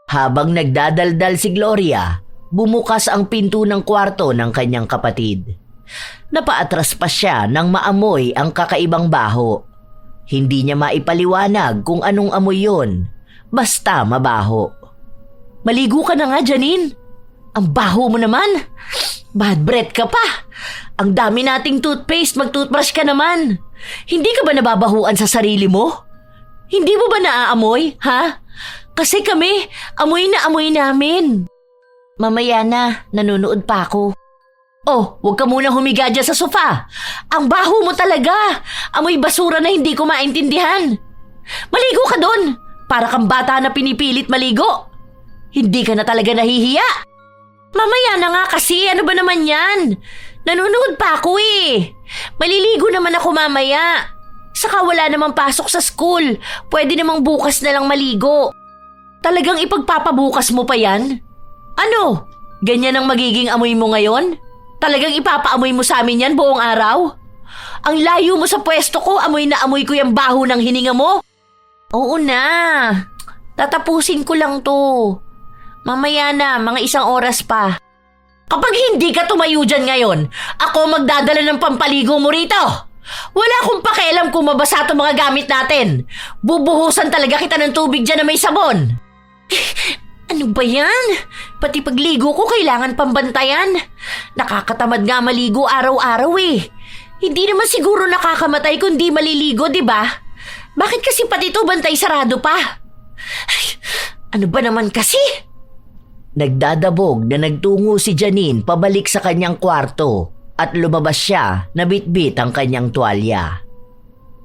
Habang nagdadaldal si Gloria, bumukas ang pinto ng kwarto ng kanyang kapatid. Napaatras pa siya nang maamoy ang kakaibang baho. Hindi niya maipaliwanag kung anong amoy yun. Basta mabaho. Maligo ka na nga, Janine. Ang baho mo naman. Bad breath ka pa. Ang dami nating toothpaste, mag-toothbrush ka naman. Hindi ka ba nababahuan sa sarili mo? Hindi mo ba naaamoy, ha? Kasi kami, amoy na amoy namin. Mamaya na, nanonood pa ako. Oh, huwag ka munang humiga dyan sa sofa. Ang baho mo talaga. Amoy basura na hindi ko maintindihan. Maligo ka doon. Para kang bata na pinipilit maligo. Hindi ka na talaga nahihiya. Mamaya na nga kasi, ano ba naman yan? Nanonood pa ako eh. Maliligo naman ako mamaya. Saka wala namang pasok sa school. Pwede namang bukas na lang maligo. Talagang ipagpapabukas mo pa yan? Ano? Ganyan ang magiging amoy mo ngayon? Talagang ipapaamoy mo sa amin yan buong araw? Ang layo mo sa pwesto ko, amoy na amoy ko yung baho ng hininga mo. Oo na. Tatapusin ko lang to. Mamaya na, mga 1 oras pa. Kapag hindi ka tumayo dyan ngayon, ako magdadala ng pampaligo mo rito. Wala akong pakialam kung mabasa itong mga gamit natin. Bubuhusan talaga kita ng tubig dyan na may sabon. Ano ba yan? Pati pagligo ko kailangan pambantayan. Nakakatamad nga maligo araw-araw eh. Hindi naman siguro nakakamatay kung di maliligo, di ba? Bakit kasi pati ito bantay sarado pa? Ay, ano ba naman kasi? Nagdadabog na nagtungo si Janine pabalik sa kanyang kwarto at lumabas siya na bitbit ang kanyang tuwalya.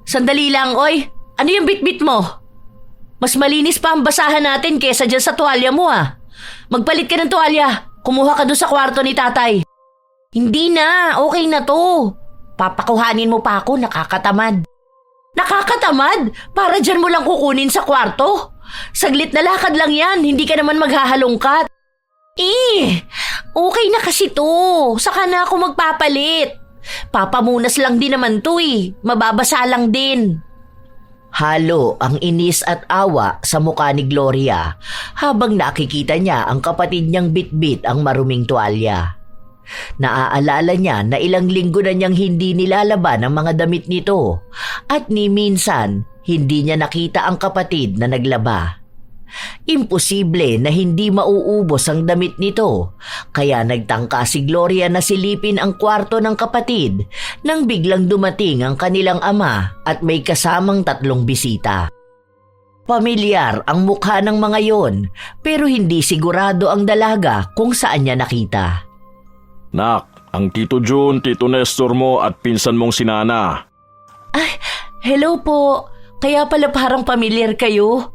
Sandali lang, oy. Ano yung bitbit mo? Mas malinis pa ang basahan natin kesa dyan sa tuwalya mo ah. Magpalit ka ng tuwalya. Kumuha ka doon sa kwarto ni tatay. Hindi na, okay na to. Papakuhanin mo pa ako, nakakatamad. Nakakatamad? Para dyan mo lang kukunin sa kwarto? Saglit na lakad lang yan, hindi ka naman maghahalongkat. Okay na kasi to. Saka na ako magpapalit. Papamunas lang din naman to eh. Mababasa lang din. Halo ang inis at awa sa mukha ni Gloria habang nakikita niya ang kapatid niyang bitbit ang maruming tuwalya. Naaalala niya na ilang linggo na niyang hindi nilalaban ang mga damit nito at ni minsan hindi niya nakita ang kapatid na naglaba. Imposible na hindi mauubos ang damit nito, kaya nagtangka si Gloria na silipin ang kwarto ng kapatid nang biglang dumating ang kanilang ama at may kasamang 3 bisita. Pamilyar ang mukha ng mga yon, pero hindi sigurado ang dalaga kung saan niya nakita. Nak, ang Tito Jun, Tito Nestor mo at pinsan mong si Nana. Ay, hello po. Kaya pala parang pamilyar kayo.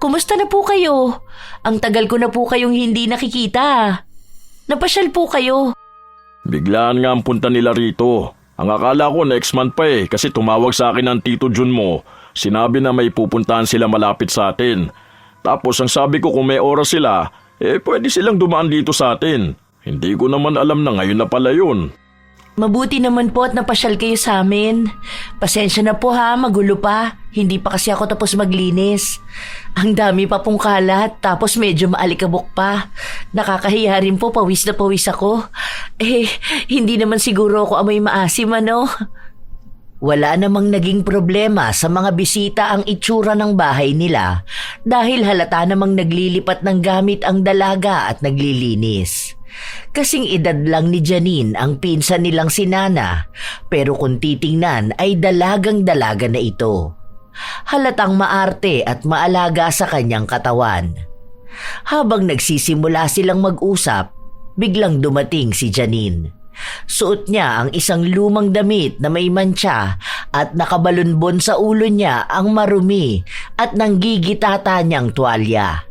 Kumusta na po kayo? Ang tagal ko na po kayong hindi nakikita. Napasyal po kayo. Biglaan nga ang punta nila rito. Ang akala ko next month pa kasi tumawag sa akin ang Tito Jun mo. Sinabi na may pupuntahan sila malapit sa atin. Tapos ang sabi ko kung may oras sila, pwede silang dumaan dito sa atin. Hindi ko naman alam na ngayon na pala yun. Mabuti naman po at napasyal kayo sa amin. Pasensya na po ha, magulo pa. Hindi pa kasi ako tapos maglinis. Ang dami pa pong kalat, tapos medyo maalikabok pa. Nakakahiya rin po, pawis na pawis ako. Hindi naman siguro ako amoy maasim, ano? Wala namang naging problema sa mga bisita ang itsura ng bahay nila dahil halata namang naglilipat ng gamit ang dalaga at naglilinis. Kasing edad lang ni Janine ang pinsan nilang si Nana, pero kung titingnan ay dalagang-dalaga na ito. Halatang maarte at maalaga sa kanyang katawan. Habang nagsisimula silang mag-usap, biglang dumating si Janine. Suot niya ang isang lumang damit na may mantsa at nakabalunbon sa ulo niya ang marumi at nanggigitata niyang tuwalya.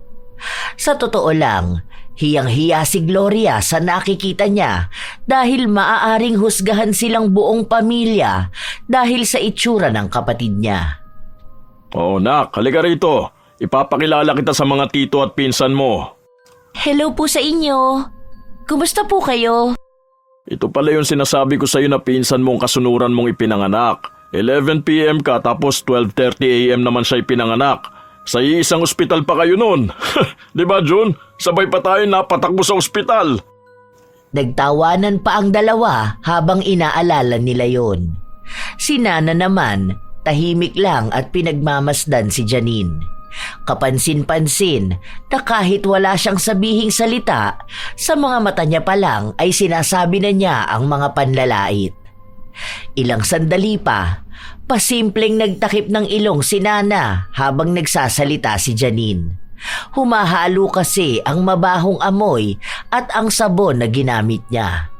Sa totoo lang, hiyang-hiya si Gloria sa nakikita niya dahil maaaring husgahan silang buong pamilya dahil sa itsura ng kapatid niya. Oo nak, halika rito. Ipapakilala kita sa mga tito at pinsan mo. Hello po sa inyo. Kumusta po kayo? Ito pala yung sinasabi ko sa'yo na pinsan mong kasunuran mong ipinanganak. 11 p.m. ka tapos 12:30 a.m. naman siya ipinanganak. Sa isang ospital pa kayo nun. Di ba Jun? Sabay pa tayo napatakbo sa ospital. Nagtawanan pa ang dalawa habang inaalala nila yon. Si Nana naman, tahimik lang at pinagmamasdan si Janine. Kapansin-pansin na kahit wala siyang sabihing salita, sa mga mata niya pa lang ay sinasabi na niya ang mga panlalait. Ilang sandali pa, pasimpleng nagtakip ng ilong si Nana habang nagsasalita si Janine. Humahalo kasi ang mabahong amoy at ang sabon na ginamit niya.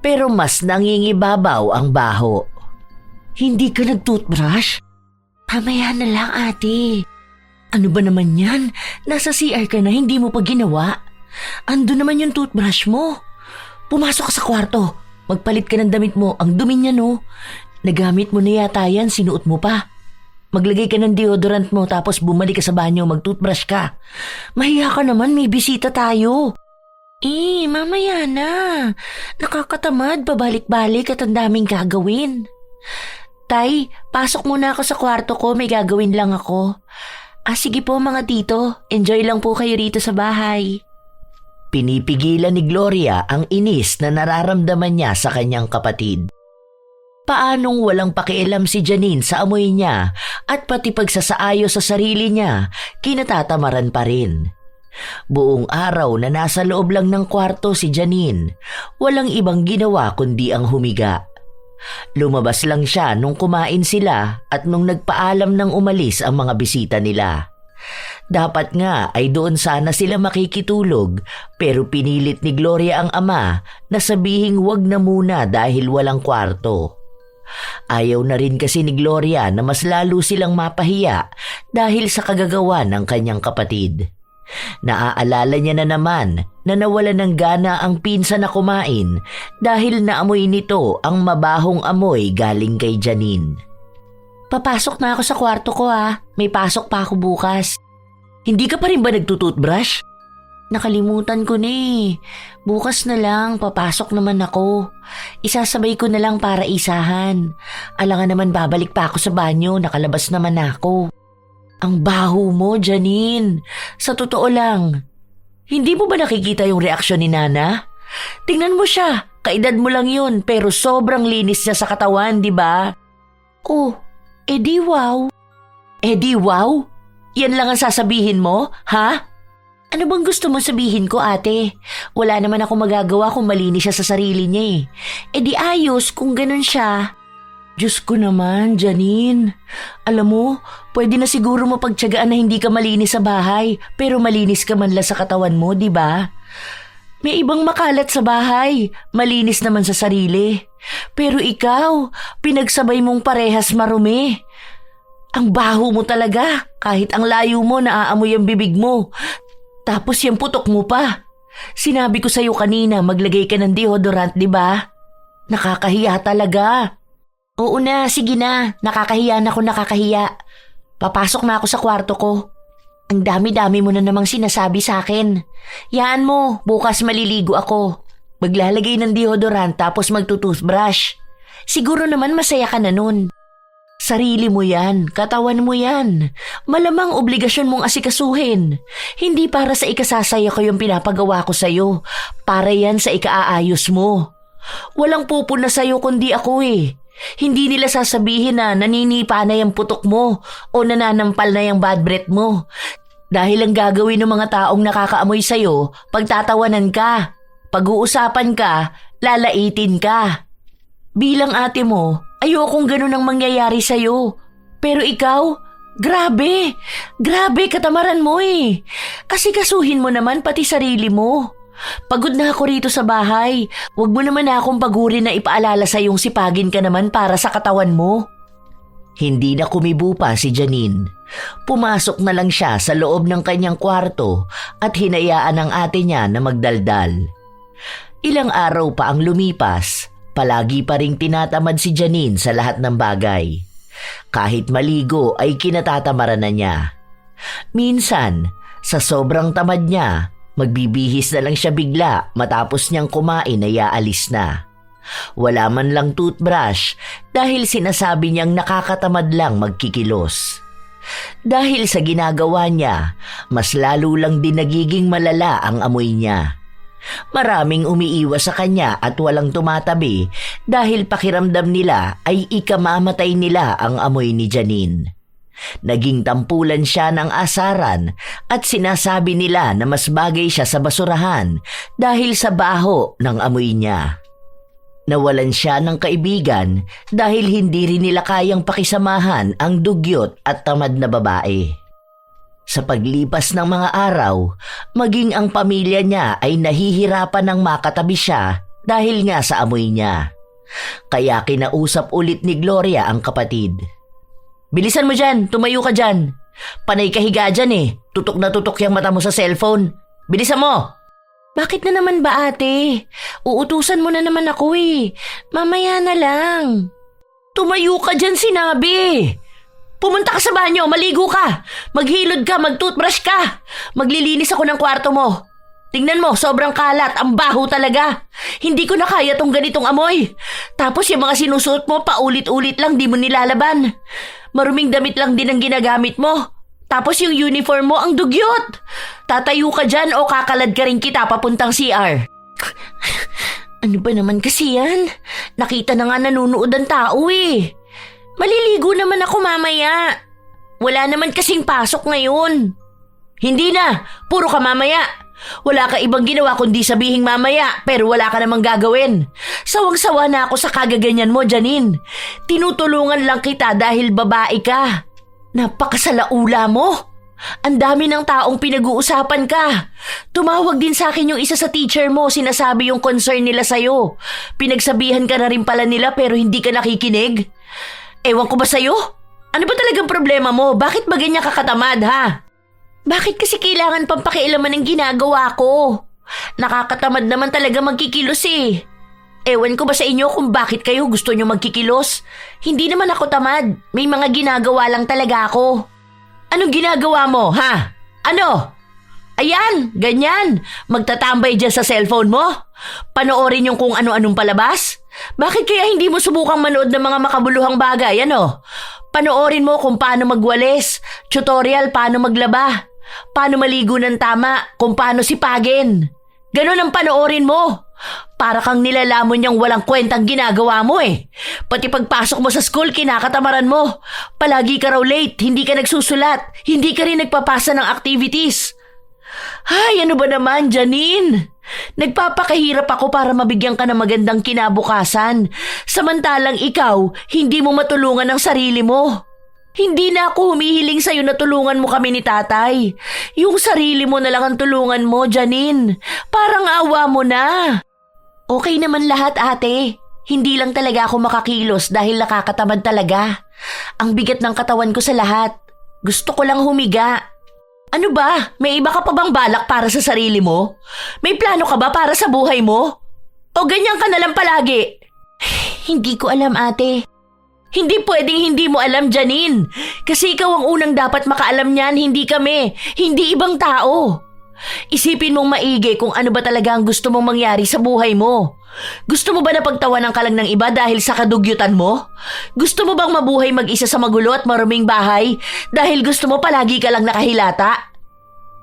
Pero mas nangingibabaw ang baho. Hindi ka nag-toothbrush? Pamaya na lang ate. Ano ba naman yan? Nasa CR ka na, hindi mo pa ginawa. Ando naman yung toothbrush mo. Pumasok ka sa kwarto. Magpalit ka ng damit mo. Ang dumi niya no. Nagamit mo na yata yan, sinuot mo pa. Maglagay ka ng deodorant mo tapos bumalik ka sa banyo, mag-toothbrush ka. Mahiya ka naman, may bisita tayo. Mamaya na. Nakakatamad, pabalik-balik at ang daming gagawin. Tay, pasok muna ako sa kwarto ko, may gagawin lang ako. Sige po mga tito, enjoy lang po kayo rito sa bahay. Pinipigilan ni Gloria ang inis na nararamdaman niya sa kanyang kapatid. Paanong walang pakialam si Janine sa amoy niya at pati pagsasaayo sa sarili niya, kinatatamaran pa rin. Buong araw na nasa loob lang ng kwarto si Janine, walang ibang ginawa kundi ang humiga. Lumabas lang siya nung kumain sila at nung nagpaalam ng umalis ang mga bisita nila. Dapat nga ay doon sana sila makikitulog pero pinilit ni Gloria ang ama na sabihing wag na muna dahil walang kwarto. Ayaw na rin kasi ni Gloria na mas lalo silang mapahiya dahil sa kagagawa ng kanyang kapatid. Naaalala niya na naman na nawala ng gana ang pinsan na kumain dahil naamoy nito ang mabahong amoy galing kay Janine. Papasok na ako sa kwarto ko may pasok pa ako bukas. Hindi ka pa rin ba nagtutoothbrush? Nakalimutan ko na Bukas na lang, papasok naman ako. Isasabay ko na lang para isahan. Alangan naman babalik pa ako sa banyo, nakalabas naman ako. Ang baho mo, Janine. Sa totoo lang. Hindi mo ba nakikita yung reaksyon ni Nana? Tingnan mo siya, kaedad mo lang yun pero sobrang linis niya sa katawan, di ba? Oh, edi wow. Edi wow? Yan lang ang sasabihin mo, ha? Ano bang gusto mo sabihin ko, ate? Wala naman ako magagawa kung malinis siya sa sarili niya Eh di ayos kung ganun siya. Diyos ko naman, Janine. Alam mo, pwede na siguro mapagtiyagaan na hindi ka malinis sa bahay, pero malinis ka man lang sa katawan mo, di ba? May ibang makalat sa bahay, malinis naman sa sarili. Pero ikaw, pinagsabay mong parehas marumi. Ang baho mo talaga, kahit ang layo mo naaamoy ang bibig mo. Tapos yung putok mo pa. Sinabi ko sa'yo kanina maglagay ka ng deodorant, di ba? Nakakahiya talaga. Oo na, sige na. Nakakahiya na ako nakakahiya. Papasok na ako sa kwarto ko. Ang dami-dami mo na namang sinasabi sa akin. Yaan mo, bukas maliligo ako. Maglalagay ng deodorant tapos magtutoothbrush. Siguro naman masaya ka na nun. Sarili mo yan, katawan mo yan. Malamang obligasyon mong asikasuhin. Hindi para sa ikasasaya ko yung pinapagawa ko sa'yo. Para yan sa ikaaayos mo. Walang pupuna sa'yo kundi ako Hindi nila sasabihin na naninipa na yung putok mo o nananampal na yung bad breath mo. Dahil ang gagawin ng mga taong nakakaamoy sa'yo, pagtatawanan ka, pag-uusapan ka, lalaitin ka. Bilang ate mo, ayokong ganun ang mangyayari sa'yo. Pero ikaw, grabe katamaran mo Asikasuhin mo naman pati sarili mo. Pagod na ako rito sa bahay. Huwag mo naman akong pagurin na ipaalala sa iyong sipagin ka naman para sa katawan mo. Hindi na kumibo pa si Janine. Pumasok na lang siya sa loob ng kanyang kwarto at hinayaan ang ate niya na magdaldal. Ilang araw pa ang lumipas, palagi pa ring tinatamad si Janine sa lahat ng bagay. Kahit maligo ay kinatatamaran na niya. Minsan, sa sobrang tamad niya, magbibihis na lang siya bigla matapos niyang kumain ay aalis na. Wala man lang toothbrush dahil sinasabi niyang nakakatamad lang magkikilos. Dahil sa ginagawa niya, mas lalo lang din nagiging malala ang amoy niya. Maraming umiiwas sa kanya at walang tumatabi dahil pakiramdam nila ay ikamamatay nila ang amoy ni Janine. Naging tampulan siya ng asaran at sinasabi nila na mas bagay siya sa basurahan dahil sa baho ng amoy niya. Nawalan siya ng kaibigan dahil hindi rin nila kayang pakisamahan ang dugyot at tamad na babae. Sa paglipas ng mga araw, maging ang pamilya niya ay nahihirapan ng makatabi siya dahil nga sa amoy niya. Kaya kinausap ulit ni Gloria ang kapatid. Bilisan mo dyan, tumayo ka dyan. Panay ka higa dyan tutok na tutok yung mata mo sa cellphone. Bilisan mo! Bakit na naman ba ate? Uutusan mo na naman ako Mamaya na lang. Tumayo ka dyan sinabi. Pumunta ka sa banyo, maligo ka. Maghilod ka, magtoothbrush ka. Maglilinis ako ng kwarto mo. Tingnan mo, sobrang kalat. Ang baho talaga. Hindi ko na kaya tong ganitong amoy. Tapos yung mga sinusuot mo, paulit-ulit lang, di mo nilalaban. Maruming damit lang din ang ginagamit mo. Tapos yung uniform mo, ang dugyot. Tatayo ka dyan o kakalad ka rin kita papuntang CR. Ano ba naman kasi yan? Nakita na nga nanunood ang tao eh. Maliligo naman ako mamaya. Wala naman kasing pasok ngayon. Hindi na, puro ka mamaya. Wala ka ibang ginawa kundi sabihing mamaya pero wala ka namang gagawin. Sawang-sawa na ako sa kagaganyan mo, Janine. Tinutulungan lang kita dahil babae ka. Napakasalaula mo. Ang dami ng taong pinag-uusapan ka. Tumawag din sa akin yung isa sa teacher mo, sinasabi yung concern nila sa'yo. Pinagsabihan ka na rin pala nila pero hindi ka nakikinig. Ewan ko ba sa'yo? Ano ba talagang problema mo? Bakit ba ganyan kakatamad, ha? Bakit kasi kailangan pang pakialaman ng ginagawa ko? Nakakatamad naman talaga magkikilos eh. Ewan ko ba sa inyo kung bakit kayo gusto nyo magkikilos? Hindi naman ako tamad. May mga ginagawa lang talaga ako. Anong ginagawa mo, ha? Ano? Ayan, ganyan. Magtatambay dyan sa cellphone mo? Panoorin yung kung ano-anong palabas? Bakit kaya hindi mo subukang manood ng mga makabuluhang bagay, ano? Panoorin mo kung paano magwalis, tutorial paano maglaba, paano maligo ng tama, kung paano sipagin. Ganon ang panoorin mo. Para kang nilalamon niyang walang kwentang ginagawa mo eh. Pati pagpasok mo sa school, kinakatamaran mo. Palagi ka raw late, hindi ka nagsusulat, hindi ka rin nagpapasa ng activities. Ay, ano ba naman, Janine? Nagpapakahirap ako para mabigyan ka ng magandang kinabukasan. Samantalang ikaw, hindi mo matulungan ang sarili mo. Hindi na ako humihiling sa'yo na tulungan mo kami ni tatay. Yung sarili mo na lang ang tulungan mo, Janine. Parang awa mo na. Okay naman lahat, ate. Hindi lang talaga ako makakilos dahil nakakatamad talaga. Ang bigat ng katawan ko sa lahat. Gusto ko lang humiga. Ano ba? May iba ka pa bang balak para sa sarili mo? May plano ka ba para sa buhay mo? O ganyan ka na lang palagi? Hindi ko alam, ate. Hindi pwedeng hindi mo alam, Janine. Kasi ikaw ang unang dapat makaalam niyan, hindi kami. Hindi ibang tao. Isipin mong maigi kung ano ba talaga ang gusto mong mangyari sa buhay mo. Gusto mo ba na pagtawanan ka lang ng iba dahil sa kadugyutan mo? Gusto mo bang mabuhay mag-isa sa magulo at maruming bahay dahil gusto mo palagi ka lang nakahilata?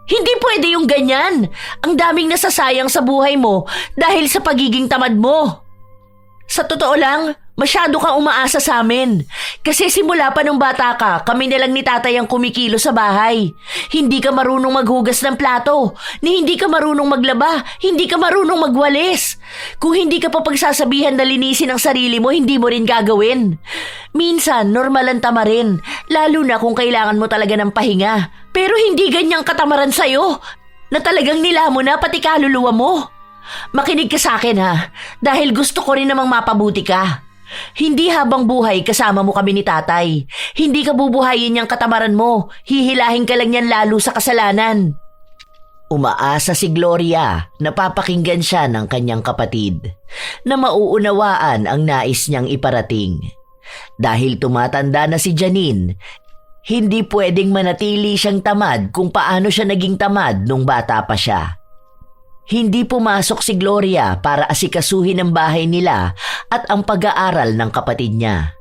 Hindi pwede yung ganyan. Ang daming nasasayang sa buhay mo dahil sa pagiging tamad mo. Sa totoo lang, masyado kang umaasa sa amin. Kasi simula pa nung bata ka, kami na lang ni tatay ang kumikilo sa bahay. Hindi ka marunong maghugas ng plato, ni hindi ka marunong maglaba, hindi ka marunong magwalis. Kung hindi ka pa pagsasabihan na linisin ang sarili mo, hindi mo rin gagawin. Minsan, normal ang tama rin, lalo na kung kailangan mo talaga ng pahinga. Pero hindi ganyang katamaran sa'yo, na talagang nila mo na pati kaluluwa mo. Makinig ka sa akin ha, dahil gusto ko rin namang mapabuti ka. Hindi habang buhay kasama mo kami ni tatay. Hindi ka bubuhayin niyang katamaran mo. Hihilahin ka lang niyan lalo sa kasalanan. Umaasa si Gloria na papakinggan siya ng kanyang kapatid na mauunawaan ang nais niyang iparating. Dahil tumatanda na si Janine, hindi pwedeng manatili siyang tamad kung paano siya naging tamad nung bata pa siya. Hindi pumasok si Gloria para asikasuhin ang bahay nila at ang pag-aaral ng kapatid niya.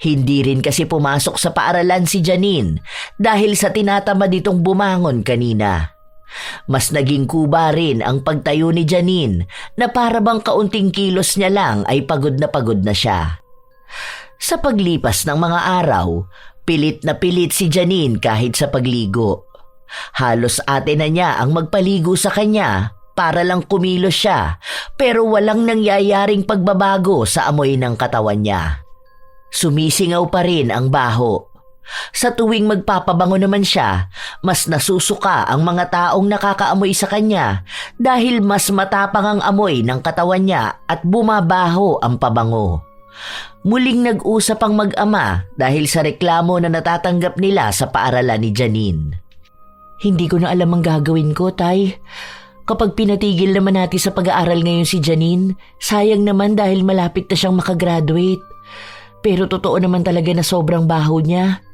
Hindi rin kasi pumasok sa paaralan si Janine dahil sa tinatamad itong bumangon kanina. Mas naging kuba rin ang pagtayo ni Janine na para bang kaunting kilos niya lang ay pagod na siya. Sa paglipas ng mga araw, pilit na pilit si Janine kahit sa pagligo. Halos ate na niya ang magpaligo sa kanya para lang kumilos siya, pero walang nangyayaring pagbabago sa amoy ng katawan niya. Sumisingaw pa rin ang baho. Sa tuwing magpapabango naman siya, mas nasusuka ang mga taong nakakaamoy sa kanya dahil mas matapang ang amoy ng katawan niya at bumabaho ang pabango. Muling nag-usap ang mag-ama dahil sa reklamo na natatanggap nila sa paaralan ni Janine. Hindi ko na alam ang gagawin ko, Tay. Kapag pinatigil naman natin sa pag-aaral ngayon si Janine, sayang naman dahil malapit na siyang makagraduate. Pero totoo naman talaga na sobrang baho niya.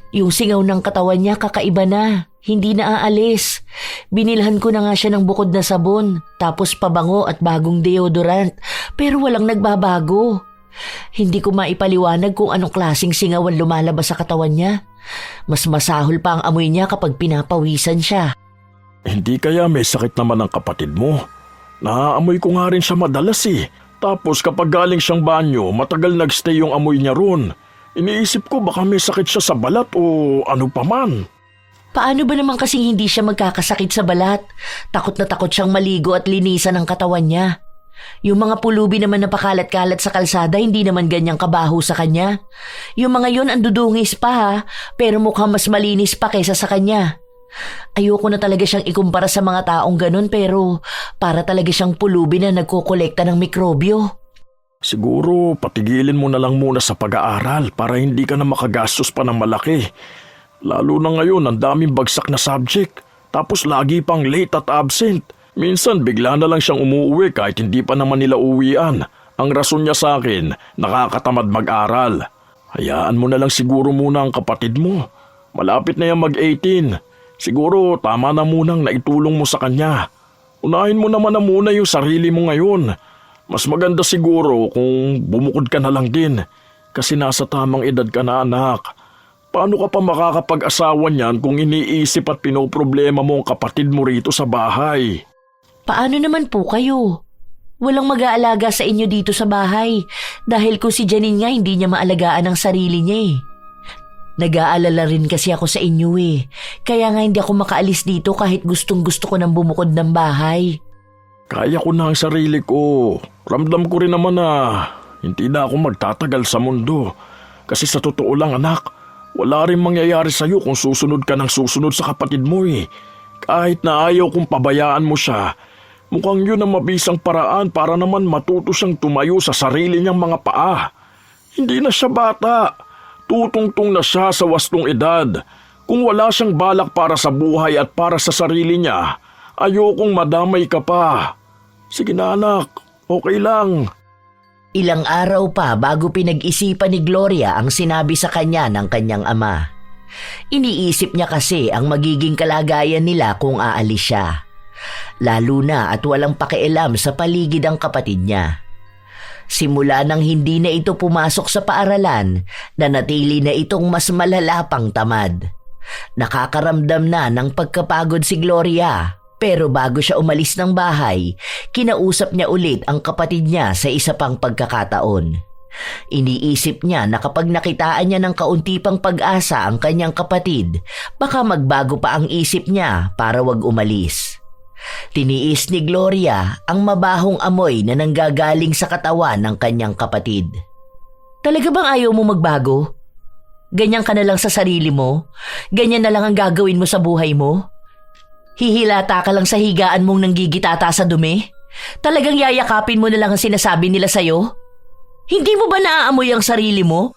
Yung singaw ng katawan niya kakaiba na. Hindi na aalis. Binilhan ko na nga siya ng bukod na sabon, tapos pabango at bagong deodorant, pero walang nagbabago. Hindi ko maipaliwanag kung anong klaseng singawan lumalabas sa katawan niya. Mas masahol pa ang amoy niya kapag pinapawisan siya. Hindi kaya may sakit naman ang kapatid mo? Naaamoy ko nga rin siya madalas eh. Tapos kapag galing siyang banyo, matagal nagstay yung amoy niya ron. Iniisip ko baka may sakit siya sa balat o ano pa man. Paano ba naman kasing hindi siya magkakasakit sa balat? Takot na takot siyang maligo at linisan ang katawan niya. Yung mga pulubi naman na pakalat-kalat sa kalsada, hindi naman ganyang kabaho sa kanya. Yung mga yun ang dudungis pa ha, pero mukhang mas malinis pa kaysa sa kanya. Ayoko na talaga siyang ikumpara sa mga taong ganun, pero para talaga siyang pulubi na nagkokolekta ng mikrobyo. Siguro patigilin mo na lang muna sa pag-aaral para hindi ka na makagastos pa ng malaki. Lalo na ngayon ang daming bagsak na subject, tapos lagi pang late at absent. Minsan bigla na lang siyang umuwi kahit hindi pa naman nila uwian. Ang rason niya sa akin, nakakatamad mag-aral. Hayaan mo na lang siguro muna ang kapatid mo. Malapit na yan mag-18. Siguro tama na munang naitulong mo sa kanya. Unahin mo naman na muna yung sarili mo ngayon. Mas maganda siguro kung bumukod ka na lang din. Kasi nasa tamang edad ka na, anak. Paano ka pa makakapag-asawa niyan kung iniisip at pinoproblema mo ang kapatid mo rito sa bahay? Paano naman po kayo? Walang mag-aalaga sa inyo dito sa bahay dahil kung si Janine nga hindi niya maalagaan ang sarili niya eh. Nag-aalala rin kasi ako sa inyo eh. Kaya nga hindi ako makaalis dito kahit gustong gusto ko nang bumukod ng bahay. Kaya ko na ang sarili ko. Ramdam ko rin naman na hindi na ako magtatagal sa mundo. Kasi sa totoo lang anak, wala rin mangyayari sa'yo kung susunod ka ng susunod sa kapatid mo eh. Kahit na ayaw kong pabayaan mo siya, mukhang yun ang mabisang paraan para naman matuto siyang tumayo sa sarili niyang mga paa. Hindi na siya bata. Tutungtong na siya sa wastong edad. Kung wala siyang balak para sa buhay at para sa sarili niya, ayokong madamay ka pa. Sige na anak, okay lang. Ilang araw pa bago pinag-isipan ni Gloria ang sinabi sa kanya ng kanyang ama. Iniisip niya kasi ang magiging kalagayan nila kung aalis siya. Lalo na at walang pakialam sa paligid ang kapatid niya. Simula nang hindi na ito pumasok sa paaralan, nanatili na itong mas malala pang tamad. Nakakaramdam na ng pagkapagod si Gloria. Pero bago siya umalis ng bahay, kinausap niya ulit ang kapatid niya sa isa pang pagkakataon. Iniisip niya na kapag nakitaan niya ng kaunti pang pag-asa ang kanyang kapatid, baka magbago pa ang isip niya para wag umalis. Tiniis ni Gloria ang mabahong amoy na nanggagaling sa katawan ng kanyang kapatid. Talaga bang ayaw mo magbago? Ganyan ka na lang sa sarili mo? Ganyan na lang ang gagawin mo sa buhay mo? Hihilata ka lang sa higaan mong nanggigitata sa dumi? Talagang yayakapin mo na lang ang sinasabi nila sa'yo? Hindi mo ba naaamoy ang sarili mo?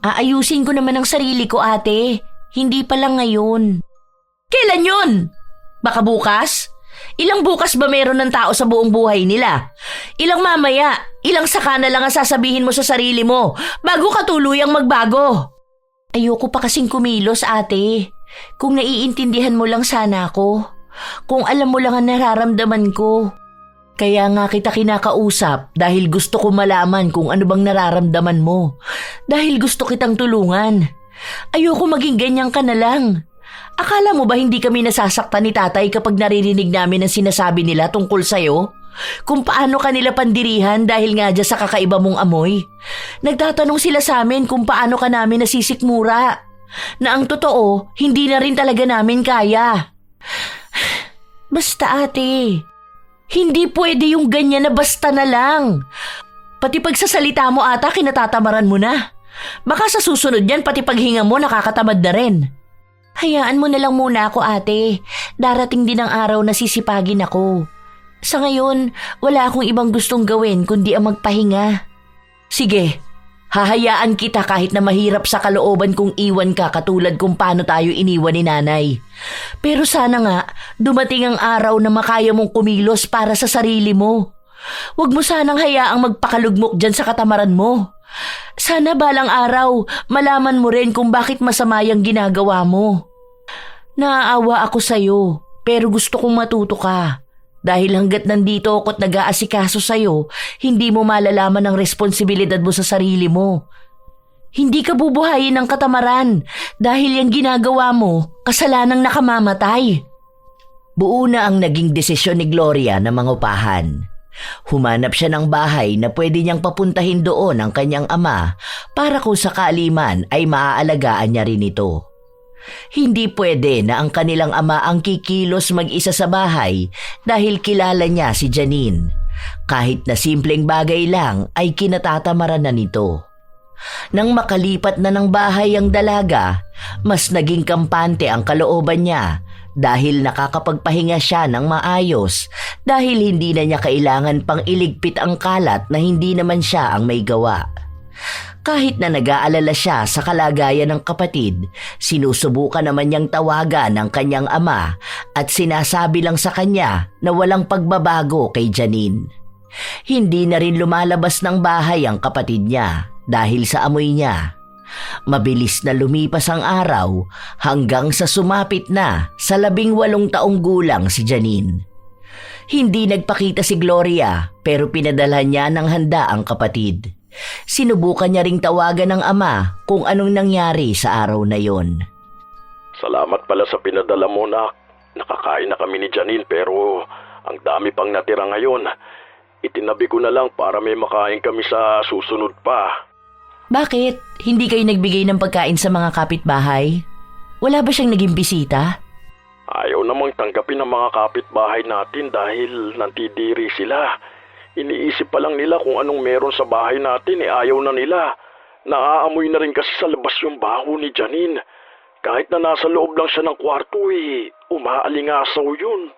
Aayusin ko naman ang sarili ko, ate. Hindi pa lang ngayon. Kailan yun? Baka bukas? Ilang bukas ba meron ng tao sa buong buhay nila? Ilang mamaya? Ilang saka na lang ang sasabihin mo sa sarili mo bago ka tuluyang magbago? Ayoko pa kasing kumilos, ate. Kung naiintindihan mo lang sana ako. Kung alam mo lang ang nararamdaman ko. Kaya nga kita kinakausap dahil gusto ko malaman kung ano bang nararamdaman mo. Dahil gusto kitang tulungan. Ayoko maging ganyan ka na lang. Akala mo ba hindi kami nasasaktan ni tatay kapag naririnig namin ang sinasabi nila tungkol sa'yo? Kung paano kanila pandirihan dahil nga dyan sa kakaiba mong amoy? Nagtatanong sila sa amin kung paano ka namin nasisikmura. Na ang totoo, hindi na rin talaga namin kaya. Basta ate, hindi pwede yung ganyan na basta na lang. Pati pagsasalita mo ata kinatatamaran mo na. Baka sa susunod yan pati paghinga mo nakakatamad na rin. Hayaan mo na lang muna ako ate. Darating din ang araw na sisipagin ako. Sa ngayon, wala akong ibang gustong gawin kundi ang magpahinga. Sige, hahayaan kita kahit na mahirap sa kalooban kung iwan ka katulad kung paano tayo iniwan ni nanay. Pero sana nga, dumating ang araw na makaya mong kumilos para sa sarili mo. Huwag mo sanang hayaang magpakalugmok dyan sa katamaran mo. Sana balang araw, malaman mo rin kung bakit masama yung ginagawa mo. Naaawa ako sa'yo, pero gusto kong matuto ka. Dahil hanggat nandito ako't nag-aasikaso sa'yo, hindi mo malalaman ang responsibilidad mo sa sarili mo. Hindi ka bubuhayin ng katamaran dahil yung ginagawa mo, kasalanang nakamamatay. Buo na ang naging desisyon ni Gloria na mangupahan. Humanap siya ng bahay na pwede niyang papuntahin doon ang kanyang ama para kung sakali man ay maaalagaan niya rin ito. Hindi pwede na ang kanilang ama ang kikilos mag-isa sa bahay dahil kilala niya si Janine. Kahit na simpleng bagay lang ay kinatatamaran na nito. Nang makalipat na ng bahay ang dalaga, mas naging kampante ang kalooban niya dahil nakakapagpahinga siya ng maayos dahil hindi na niya kailangan pang iligpit ang kalat na hindi naman siya ang may gawa. Kahit na nag-aalala siya sa kalagayan ng kapatid, sinusubukan naman niyang tawagan ng kanyang ama at sinasabi lang sa kanya na walang pagbabago kay Janine. Hindi na rin lumalabas ng bahay ang kapatid niya dahil sa amoy niya. Mabilis na lumipas ang araw hanggang sa sumapit na sa 18 taong gulang si Janine. Hindi nagpakita si Gloria pero pinadalhan niya ng handa ang kapatid. Sinubukan niya ring tawagan ng ama kung anong nangyari sa araw na yon. Salamat pala sa pinadala mo, nak. Nakakain na kami ni Janine pero ang dami pang natira ngayon. Itinabi ko na lang para may makain kami sa susunod pa. Bakit? Hindi kayo nagbigay ng pagkain sa mga kapitbahay? Wala ba siyang naging bisita? Ayaw namang tanggapin ng mga kapitbahay natin dahil nantidiri sila. Iniisip pa lang nila kung anong meron sa bahay natin ayaw na nila. Naaamoy na rin kasi sa labas yung baho ni Janine. Kahit na nasa loob lang siya ng kwarto umaalingasaw yun.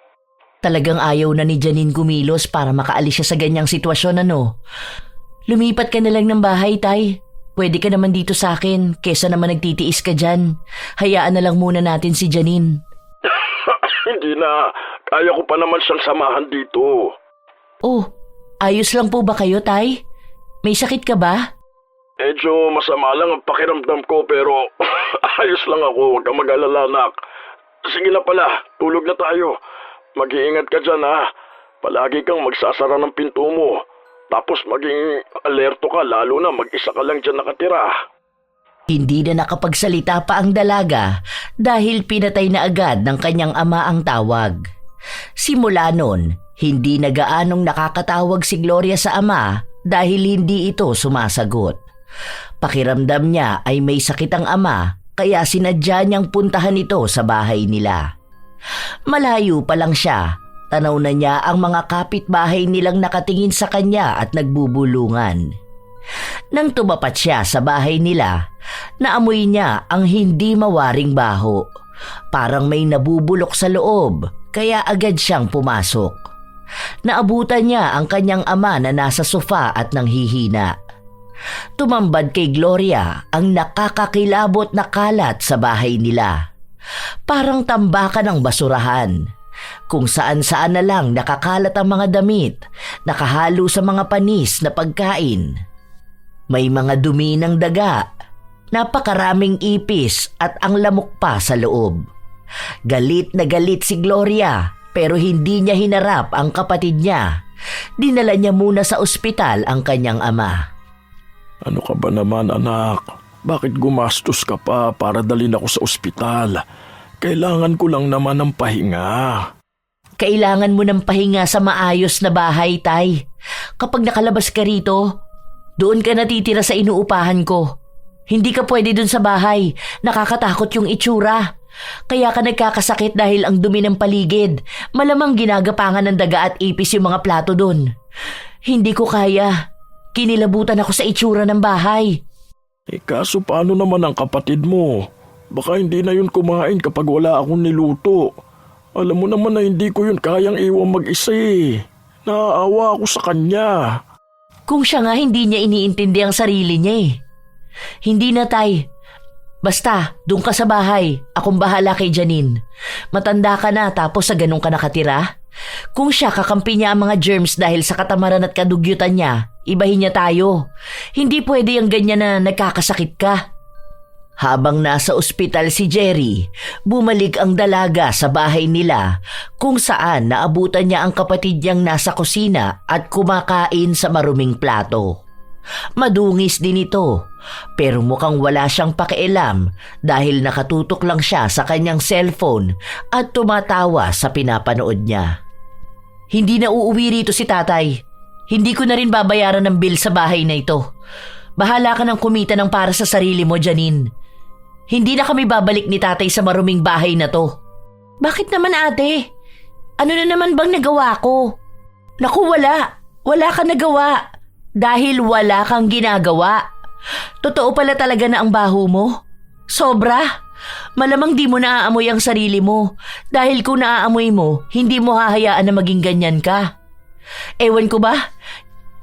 Talagang ayaw na ni Janine kumilos para makaalis siya sa ganyang sitwasyon, ano? Lumipat ka na lang ng bahay, Tay. Pwede ka naman dito sa akin kesa naman nagtitiis ka dyan. Hayaan na lang muna natin si Janine. Hindi na. Kaya ko pa naman siyang samahan dito. Oh, ayos lang po ba kayo, Tay? May sakit ka ba? Medyo masama lang ang pakiramdam ko pero ayos lang ako. Huwag kang mag-alala, nak. Sige na pala, tulog na tayo. Mag-iingat ka dyan, ha. Palagi kang magsasara ng pinto mo. Tapos maging alerto ka lalo na mag-isa ka lang dyan nakatira. Hindi na nakapagsalita pa ang dalaga dahil pinatay na agad ng kanyang ama ang tawag. Simula nun, hindi na gaanong nakakatawag si Gloria sa ama dahil hindi ito sumasagot. Pakiramdam niya ay may sakit ang ama kaya sinadya niyang puntahan ito sa bahay nila. Malayo pa lang siya, tanaw na niya ang mga kapitbahay nilang nakatingin sa kanya at nagbubulungan. Nang tumapat siya sa bahay nila, naamoy niya ang hindi mawaring baho. Parang may nabubulok sa loob, kaya agad siyang pumasok. Naabutan niya ang kanyang ama na nasa sofa at nanghihina. Tumambad kay Gloria ang nakakakilabot na kalat sa bahay nila. Parang tambakan ng basurahan. Kung saan-saan na lang nakakalat ang mga damit, nakahalo sa mga panis na pagkain. May mga dumi ng daga, napakaraming ipis at ang lamok pa sa loob. Galit na galit si Gloria pero hindi niya hinarap ang kapatid niya. Dinala niya muna sa ospital ang kanyang ama. Ano ka ba naman, anak? Bakit gumastos ka pa para dalhin ako sa ospital? Kailangan ko lang naman ng pahinga. Kailangan mo ng pahinga sa maayos na bahay, Tay. Kapag nakalabas ka rito, doon ka natitira sa inuupahan ko. Hindi ka pwede doon sa bahay. Nakakatakot yung itsura. Kaya ka nagkakasakit dahil ang dumi ng paligid. Malamang ginagapangan ng daga at ipis yung mga plato doon. Hindi ko kaya. Kinilabutan ako sa itsura ng bahay. Kaso paano naman ang kapatid mo? Baka hindi na yun kumain kapag wala akong niluto. Alam mo naman na hindi ko yun kayang iwan mag-isa Naaawa ako sa kanya. Kung siya nga hindi niya iniintindi ang sarili niya Hindi na, Tay. Basta, doon ka sa bahay. Akong bahala kay Janine. Matanda ka na tapos sa ganun ka nakatira. Kung siya kakampi niya ang mga germs dahil sa katamaran at kadugyutan niya, ibahin niya tayo. Hindi pwede yung ganyan na nagkakasakit ka. Habang nasa ospital si Jerry, bumalik ang dalaga sa bahay nila kung saan naabutan niya ang kapatid niyang nasa kusina at kumakain sa maruming plato. Madungis din ito, pero mukhang wala siyang pakialam dahil nakatutok lang siya sa kanyang cellphone at tumatawa sa pinapanood niya. Hindi na uuwi rito si tatay. Hindi ko na rin babayaran ng bill sa bahay na ito. Bahala ka ng kumita ng para sa sarili mo, Janine. Hindi na kami babalik ni tatay sa maruming bahay na to. Bakit naman ate? Ano na naman bang nagawa ko? Naku, wala. Wala kang nagawa. Dahil wala kang ginagawa. Totoo pala talaga na ang baho mo. Sobra. Malamang di mo naaamoy ang sarili mo. Dahil kung naaamoy mo, hindi mo hahayaan na maging ganyan ka. Ewan ko ba?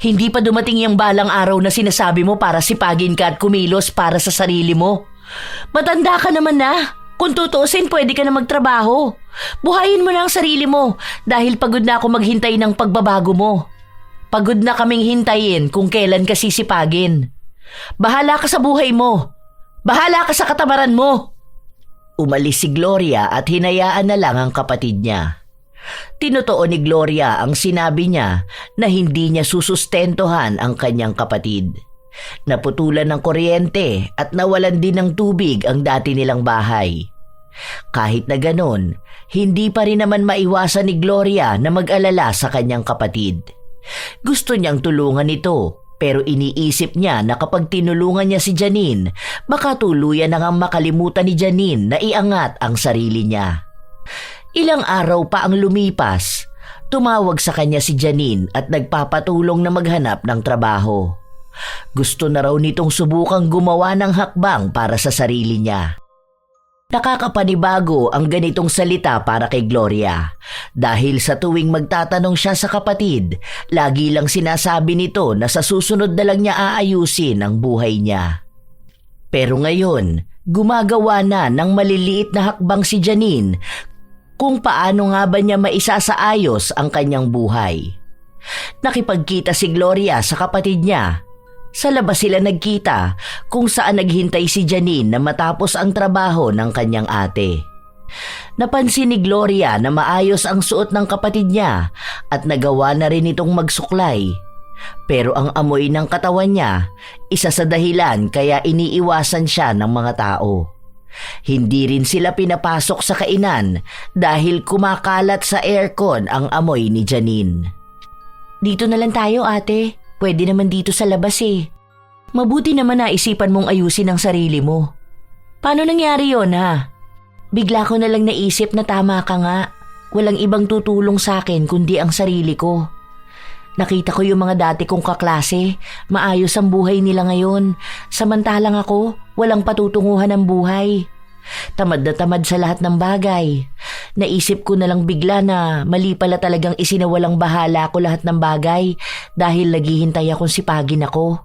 Hindi pa dumating yung balang araw na sinasabi mo para sipagin ka at kumilos para sa sarili mo. Matanda ka naman na. Kung tutuusin, pwede ka na magtrabaho. Buhayin mo na ang sarili mo dahil pagod na ako maghintay ng pagbabago mo. Pagod na kaming hintayin kung kailan ka sisipagin. Bahala ka sa buhay mo. Bahala ka sa katamaran mo. Umalis si Gloria at hinayaan na lang ang kapatid niya. Tinotoo ni Gloria ang sinabi niya na hindi niya susustentuhan ang kanyang kapatid. Naputulan ng kuryente at nawalan din ng tubig ang dati nilang bahay. Kahit na ganon, hindi pa rin naman maiwasan ni Gloria na mag-alala sa kanyang kapatid. Gusto niyang tulungan ito, pero iniisip niya na kapag tinulungan niya si Janine, baka tuluyan na ngang makalimutan ni Janine na iangat ang sarili niya. Ilang araw pa ang lumipas, tumawag sa kanya si Janine at nagpapatulong na maghanap ng trabaho. Gusto na raw nitong subukang gumawa ng hakbang para sa sarili niya. Nakakapanibago ang ganitong salita para kay Gloria dahil sa tuwing magtatanong siya sa kapatid, lagi lang sinasabi nito na sa susunod na lang niya aayusin ang buhay niya. Pero ngayon, gumagawa na ng maliliit na hakbang si Janine kung paano nga ba niya maisasaayos ang kanyang buhay. Nakipagkita si Gloria sa kapatid niya. Sa labas sila nagkita kung saan naghintay si Janine na matapos ang trabaho ng kanyang ate. Napansin ni Gloria na maayos ang suot ng kapatid niya at nagawa na rin itong magsuklay. Pero ang amoy ng katawan niya, isa sa dahilan kaya iniiwasan siya ng mga tao. Hindi rin sila pinapasok sa kainan dahil kumakalat sa aircon ang amoy ni Janine. Dito na lang tayo ate. Pwede naman dito sa labas eh. Mabuti naman naisipan mong ayusin ang sarili mo. Paano nangyari yon ha? Bigla ko na lang naisip na tama ka nga. Walang ibang tutulong sa akin kundi ang sarili ko. Nakita ko yung mga dati kong kaklase. Maayos ang buhay nila ngayon. Samantalang ako, walang patutunguhan ng buhay. Tamad na tamad sa lahat ng bagay. Naisip ko na lang bigla na mali pala talagang isinawalang bahala ko lahat ng bagay dahil naghihintay akong sipagin ako.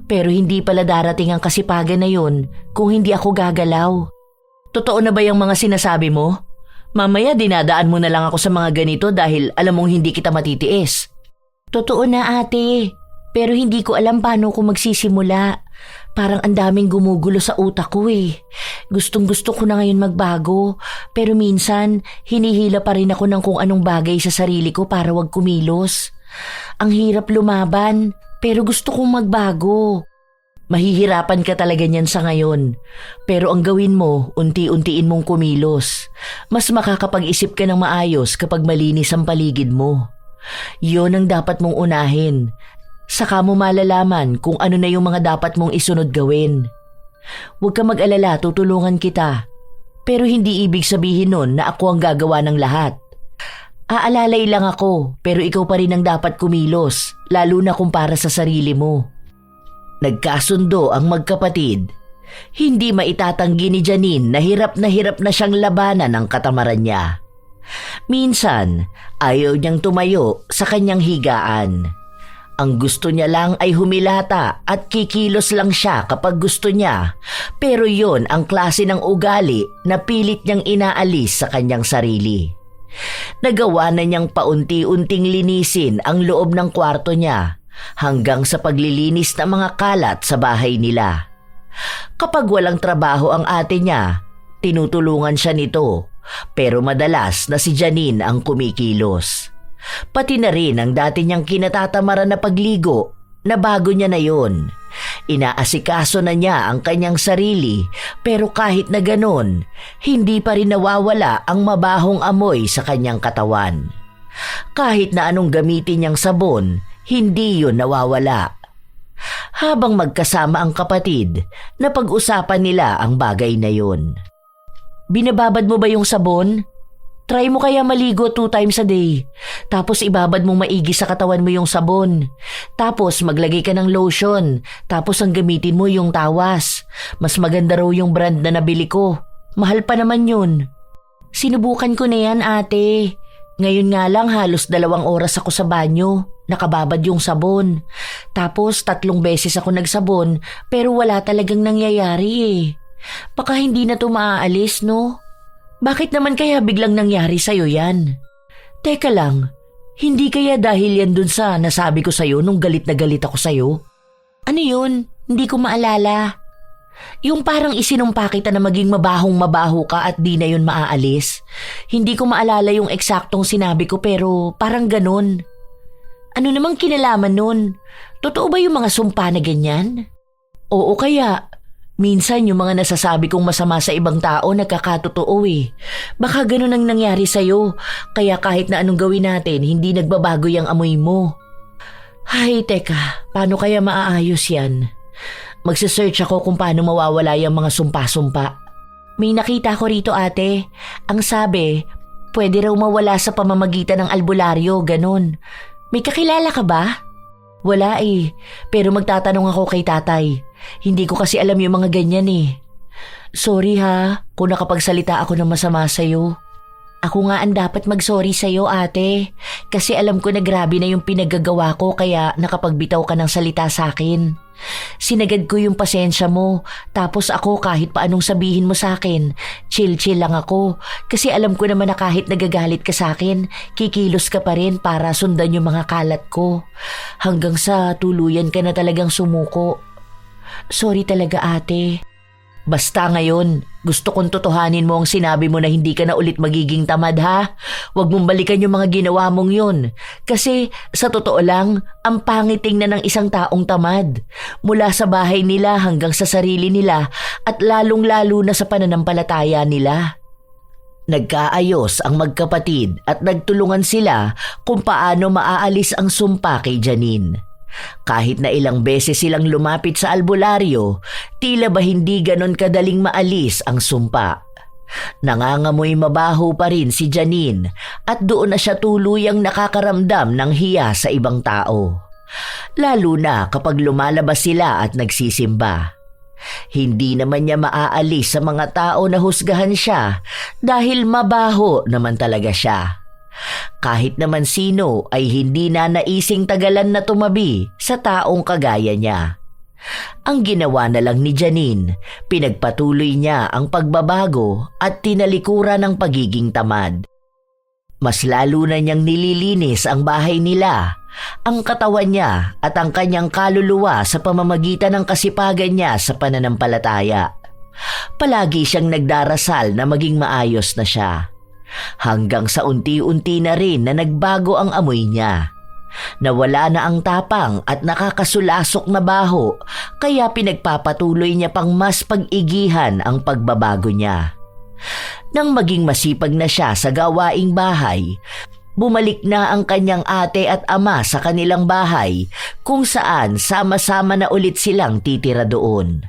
Pero hindi pala darating ang kasipagan na yun kung hindi ako gagalaw. Totoo na ba yung mga sinasabi mo? Mamaya dinadaan mo na lang ako sa mga ganito dahil alam mong hindi kita matitiis. Totoo na ate, pero hindi ko alam paano ko magsisimula. Parang ang daming gumugulo sa utak ko eh. Gustong-gusto ko na ngayon magbago, pero minsan hinihila pa rin ako ng kung anong bagay sa sarili ko para wag kumilos. Ang hirap lumaban, pero gusto kong magbago. Mahihirapan ka talaga niyan sa ngayon. Pero ang gawin mo, unti-untiin mong kumilos. Mas makakapag-isip ka ng maayos kapag malinis ang paligid mo. Yon ang dapat mong unahin. Saka mo malalaman kung ano na yung mga dapat mong isunod gawin. Huwag ka mag-alala, tutulungan kita. Pero hindi ibig sabihin nun na ako ang gagawa ng lahat. Aalalay lang ako, pero ikaw pa rin ang dapat kumilos, lalo na kung para sa sarili mo. Nagkasundo ang magkapatid. Hindi maitatanggi ni Janine na hirap na siyang labanan ang katamaran niya. Minsan, ayaw niyang tumayo sa kanyang higaan. Ang gusto niya lang ay humilata at kikilos lang siya kapag gusto niya, pero yon ang klase ng ugali na pilit niyang inaalis sa kanyang sarili. Nagawa na niyang paunti-unting linisin ang loob ng kwarto niya hanggang sa paglilinis ng mga kalat sa bahay nila. Kapag walang trabaho ang ate niya, tinutulungan siya nito. Pero madalas na si Janine ang kumikilos. Pati na rin ang dati niyang kinatatamaran na pagligo na bago niya na yon. Inaasikaso na niya ang kanyang sarili pero kahit na ganon, hindi pa rin nawawala ang mabahong amoy sa kanyang katawan. Kahit na anong gamitin niyang sabon, hindi yun nawawala. Habang magkasama ang kapatid, napag-usapan nila ang bagay na yun. Binababad mo ba yung sabon? Try mo kaya maligo 2 times a day. Tapos ibabad mong maigi sa katawan mo yung sabon. Tapos maglagay ka ng lotion. Tapos ang gamitin mo yung tawas. Mas maganda raw yung brand na nabili ko. Mahal pa naman yun. Sinubukan ko na yan, ate. Ngayon nga lang halos 2 oras ako sa banyo. Nakababad yung sabon. Tapos 3 beses ako nagsabon pero wala talagang nangyayari eh. Baka hindi na to maaalis, no? Bakit naman kaya biglang nangyari sa'yo yan? Teka lang, hindi kaya dahil yan dun sa nasabi ko sa'yo nung galit na galit ako sa'yo? Ano yun? Hindi ko maalala. Yung parang isinumpa kita na maging mabahong-mabaho ka at di na yun maaalis. Hindi ko maalala yung eksaktong sinabi ko pero parang ganun. Ano namang kinalaman nun? Totoo ba yung mga sumpa na ganyan? Oo kaya. Minsan yung mga nasasabi kong masama sa ibang tao nagkakatotoo eh. Baka ganun ang nangyari sa'yo. Kaya kahit na anong gawin natin, hindi nagbabago yung amoy mo. Ay, teka. Paano kaya maaayos yan? Magsisearch ako kung paano mawawala yung mga sumpa-sumpa. May nakita ko rito ate. Ang sabi, pwede raw mawala sa pamamagitan ng albularyo, ganun. May kakilala ka ba? Wala eh, pero magtatanong ako kay tatay. Hindi ko kasi alam yung mga ganyan eh. Sorry ha, kung nakapagsalita ako ng masama sa'yo. Ako nga ang dapat mag-sorry sa'yo ate. Kasi alam ko na grabe na yung pinaggagawa ko kaya nakapagbitaw ka ng salita sa'kin. Sinagad ko yung pasensya mo. Tapos ako kahit pa anong sabihin mo sa'kin, chill-chill lang ako. Kasi alam ko naman na kahit nagagalit ka sa'kin, kikilos ka pa rin para sundan yung mga kalat ko. Hanggang sa tuluyan ka na talagang sumuko. Sorry talaga ate. Basta ngayon, gusto kong totohanin mo ang sinabi mo na hindi ka na ulit magiging tamad ha. Huwag mong balikan yung mga ginawa mong yun. Kasi sa totoo lang, ang pangit tingnan ng isang taong tamad. Mula sa bahay nila hanggang sa sarili nila at lalong-lalo na sa pananampalataya nila. Nagkaayos ang magkapatid at nagtulungan sila kung paano maaalis ang sumpa kay Janine. Kahit na ilang beses silang lumapit sa albularyo, tila ba hindi ganon kadaling maalis ang sumpa. Nangangamoy mabaho pa rin si Janine at doon na siya tuluyang nakakaramdam ng hiya sa ibang tao. Lalo na kapag lumalabas sila at nagsisimba. Hindi naman niya maaalis sa mga tao na husgahan siya dahil mabaho naman talaga siya. Kahit naman sino ay hindi na naising tagalan na tumabi sa taong kagaya niya. Ang ginawa na lang ni Janine, pinagpatuloy niya ang pagbabago at tinalikuran ng pagiging tamad. Mas lalo na niyang nililinis ang bahay nila, ang katawan niya at ang kanyang kaluluwa sa pamamagitan ng kasipagan niya sa pananampalataya. Palagi siyang nagdarasal na maging maayos na siya. Hanggang sa unti-unti na rin na nagbago ang amoy niya. Nawala na ang tapang at nakakasulasok na baho kaya pinagpapatuloy niya pang mas pag-igihan ang pagbabago niya. Nang maging masipag na siya sa gawaing bahay, bumalik na ang kanyang ate at ama sa kanilang bahay kung saan sama-sama na ulit silang titira doon.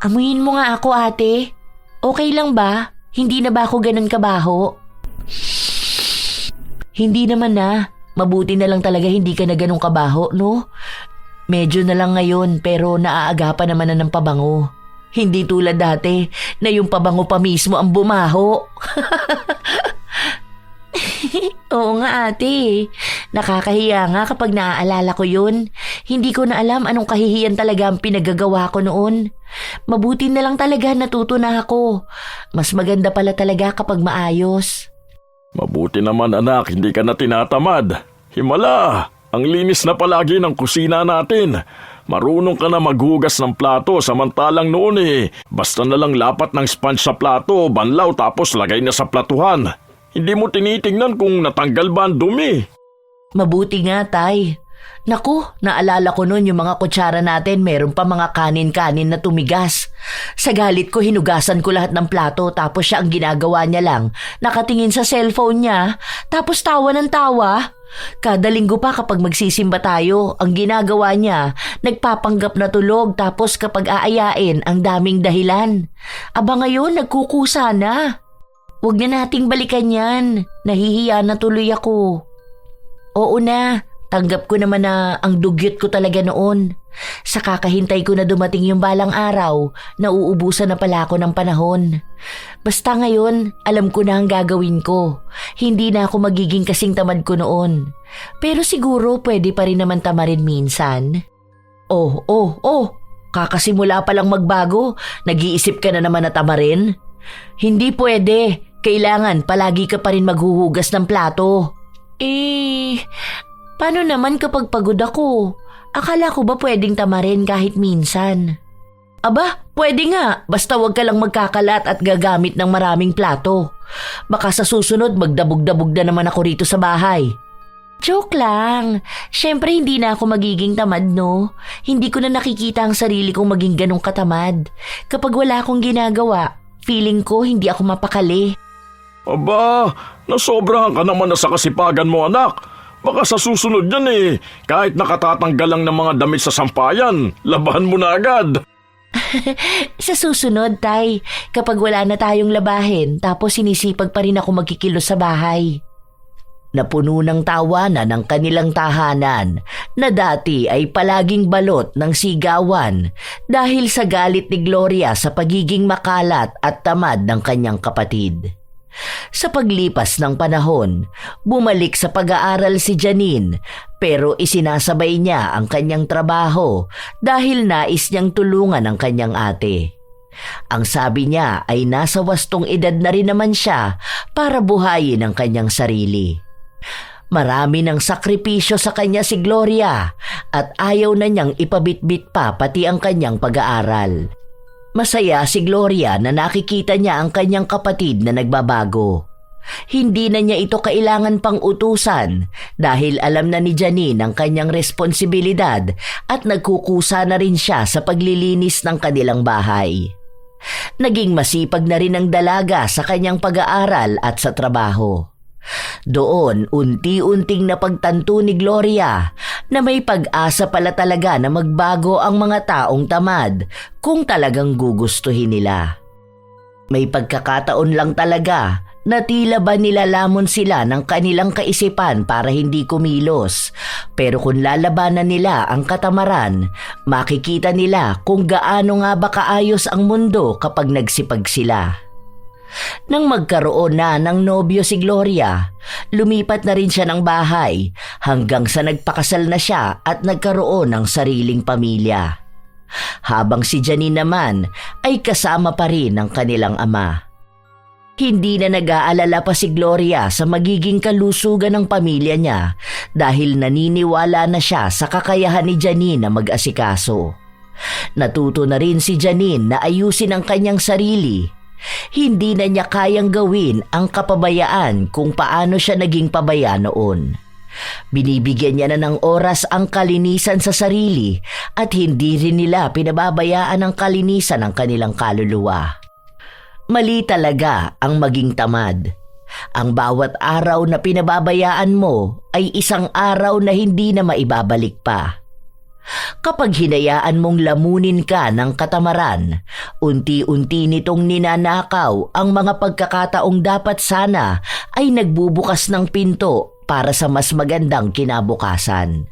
Amuyin mo nga ako ate. Okay lang ba? Hindi na ba ako ganun kabaho? Hindi naman na. Mabuti na lang talaga hindi ka na ganun kabaho, no? Medyo na lang ngayon pero naaagapan naman na ng pabango. Hindi tulad dati na yung pabango pa mismo ang bumaho. Oo nga ate. Nakakahiya nga kapag naaalala ko yun. Hindi ko na alam anong kahihiyan talaga ang pinagagawa ko noon. Mabuti na lang talaga natuto na ako. Mas maganda pala talaga kapag maayos. Mabuti naman anak, hindi ka na tinatamad. Himala, Ang linis na palagi ng kusina natin. Marunong ka na maghugas ng plato samantalang noon basta na lang lapat ng sponge sa plato, banlaw tapos lagay na sa platuhan. Hindi mo tinitingnan kung natanggal ba ang dumi. Mabuti nga, Tay. Naku, naalala ko noon yung mga kutsara natin, meron pa mga kanin-kanin na tumigas. Sa galit ko, hinugasan ko lahat ng plato tapos siya ang ginagawa niya lang. Nakatingin sa cellphone niya, tapos tawa ng tawa. Kada linggo pa kapag magsisimba tayo, ang ginagawa niya, nagpapanggap na tulog tapos kapag aayain, ang daming dahilan. Aba ngayon, nagkukusa na. Huwag na nating balikan yan. Nahihiya na tuloy ako. Oo na. Tanggap ko naman na ang dugyot ko talaga noon. Sa kakahintay ko na dumating yung balang araw, nauubusan na pala ako ng panahon. Basta ngayon, alam ko na ang gagawin ko. Hindi na ako magiging kasing tamad ko noon. Pero siguro pwede pa rin naman tamarin minsan. Oh, kakasimula pa lang magbago, nag-iisip ka na naman na tamarin? Hindi pwede, kailangan palagi ka pa rin maghuhugas ng plato. Paano naman kapag pagod ako? Akala ko ba pwedeng tamarin kahit minsan? Aba, pwede nga. Basta wag ka lang magkakalat at gagamit ng maraming plato. Baka sa susunod magdabog-dabog na naman ako rito sa bahay. Joke lang. Siyempre hindi na ako magiging tamad, no? Hindi ko na nakikita ang sarili kong maging ganong katamad. Kapag wala akong ginagawa, feeling ko hindi ako mapakali. Aba, nasobrahan ka naman na sa kasipagan mo, anak. Baka sa susunod yan kahit nakatatanggal lang ng mga damit sa sampayan, labahan mo na agad. Sa susunod, Tay, kapag wala na tayong labahin, tapos sinisipag pa rin ako magkikilos sa bahay. Napuno ng tawanan ang kanilang tahanan na dati ay palaging balot ng sigawan dahil sa galit ni Gloria sa pagiging makalat at tamad ng kanyang kapatid. Sa paglipas ng panahon, bumalik sa pag-aaral si Janine pero isinasabay niya ang kanyang trabaho dahil nais niyang tulungan ang kanyang ate. Ang sabi niya ay nasa wastong edad na rin naman siya para buhayin ang kanyang sarili. Marami ng sakripisyo sa kanya si Gloria at ayaw na niyang ipabitbit pa pati ang kanyang pag-aaral. Masaya si Gloria na nakikita niya ang kanyang kapatid na nagbabago. Hindi na niya ito kailangan pang utusan dahil alam na ni Janine ang kanyang responsibilidad at nagkukusa na rin siya sa paglilinis ng kanilang bahay. Naging masipag na rin ang dalaga sa kanyang pag-aaral at sa trabaho. Doon, unti-unting napagtanto ni Gloria na may pag-asa pala talaga na magbago ang mga taong tamad kung talagang gugustuhin nila. May pagkakataon lang talaga na tila ba nilalamon sila ng kanilang kaisipan para hindi kumilos. Pero kung lalabanan nila ang katamaran, makikita nila kung gaano nga ba kaayos ang mundo kapag nagsipag sila. Nang magkaroon na ng nobyo si Gloria, lumipat na rin siya ng bahay hanggang sa nagpakasal na siya at nagkaroon ng sariling pamilya. Habang si Janine naman ay kasama pa rin ng kanilang ama. Hindi na nag-aalala pa si Gloria sa magiging kalusugan ng pamilya niya dahil naniniwala na siya sa kakayahan ni Janine na mag-asikaso. Natuto na rin si Janine na ayusin ang kanyang sarili. Hindi na niya kayang gawin ang kapabayaan kung paano siya naging pabaya noon. Binibigyan niya na ng oras ang kalinisan sa sarili at hindi rin nila pinababayaan ang kalinisan ng kanilang kaluluwa. Mali talaga ang maging tamad. Ang bawat araw na pinababayaan mo ay isang araw na hindi na maibabalik pa. Kapag hinayaan mong lamunin ka ng katamaran, unti-unti nitong ninanakaw ang mga pagkakataong dapat sana ay nagbubukas ng pinto para sa mas magandang kinabukasan.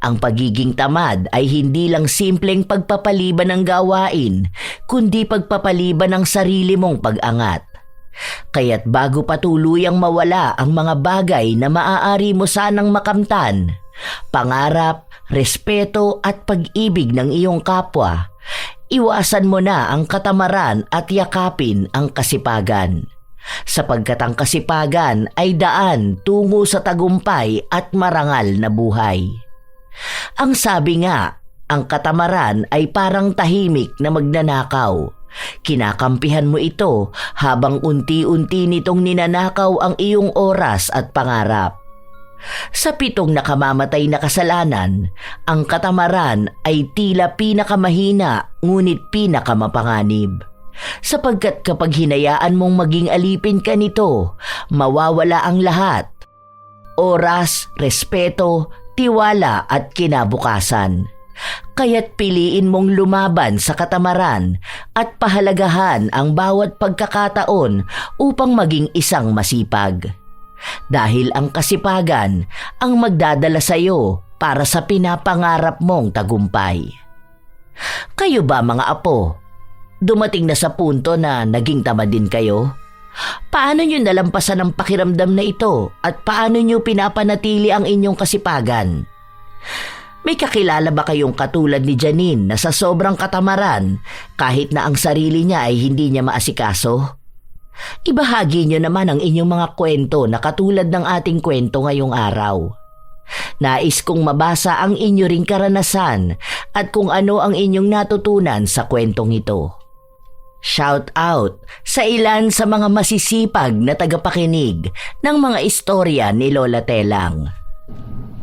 Ang pagiging tamad ay hindi lang simpleng pagpapaliban ng gawain, kundi pagpapaliban ng sarili mong pag-angat. Kaya't bago pa tuluyang mawala ang mga bagay na maaari mo sanang makamtan, pangarap, respeto at pag-ibig ng iyong kapwa, iwasan mo na ang katamaran at yakapin ang kasipagan. sapagkat ang kasipagan ay daan tungo sa tagumpay at marangal na buhay. Ang sabi nga, ang katamaran ay parang tahimik na magnanakaw. Kinakampihan mo ito habang unti-unti nitong ninanakaw ang iyong oras at pangarap. Sa 7 nakamamatay na kasalanan, ang katamaran ay tila pinakamahina ngunit pinakamapanganib. Sapagkat kapag hinayaan mong maging alipin ka nito, mawawala ang lahat. Oras, respeto, tiwala at kinabukasan. Kaya't piliin mong lumaban sa katamaran at pahalagahan ang bawat pagkakataon upang maging isang masipag. Dahil ang kasipagan ang magdadala sa iyo para sa pinapangarap mong tagumpay. Kayo ba mga apo? Dumating na sa punto na naging tamad din kayo? Paano nyo nalampasan ang pakiramdam na ito at paano nyo pinapanatili ang inyong kasipagan? May kakilala ba kayong katulad ni Janine na sa sobrang katamaran kahit na ang sarili niya ay hindi niya maasikaso? Ibahagi niyo naman ang inyong mga kwento na katulad ng ating kwento ngayong araw. Nais kong mabasa ang inyo ring karanasan at kung ano ang inyong natutunan sa kwentong ito. Shout out sa ilan sa mga masisipag na tagapakinig ng mga istorya ni Lola Telang.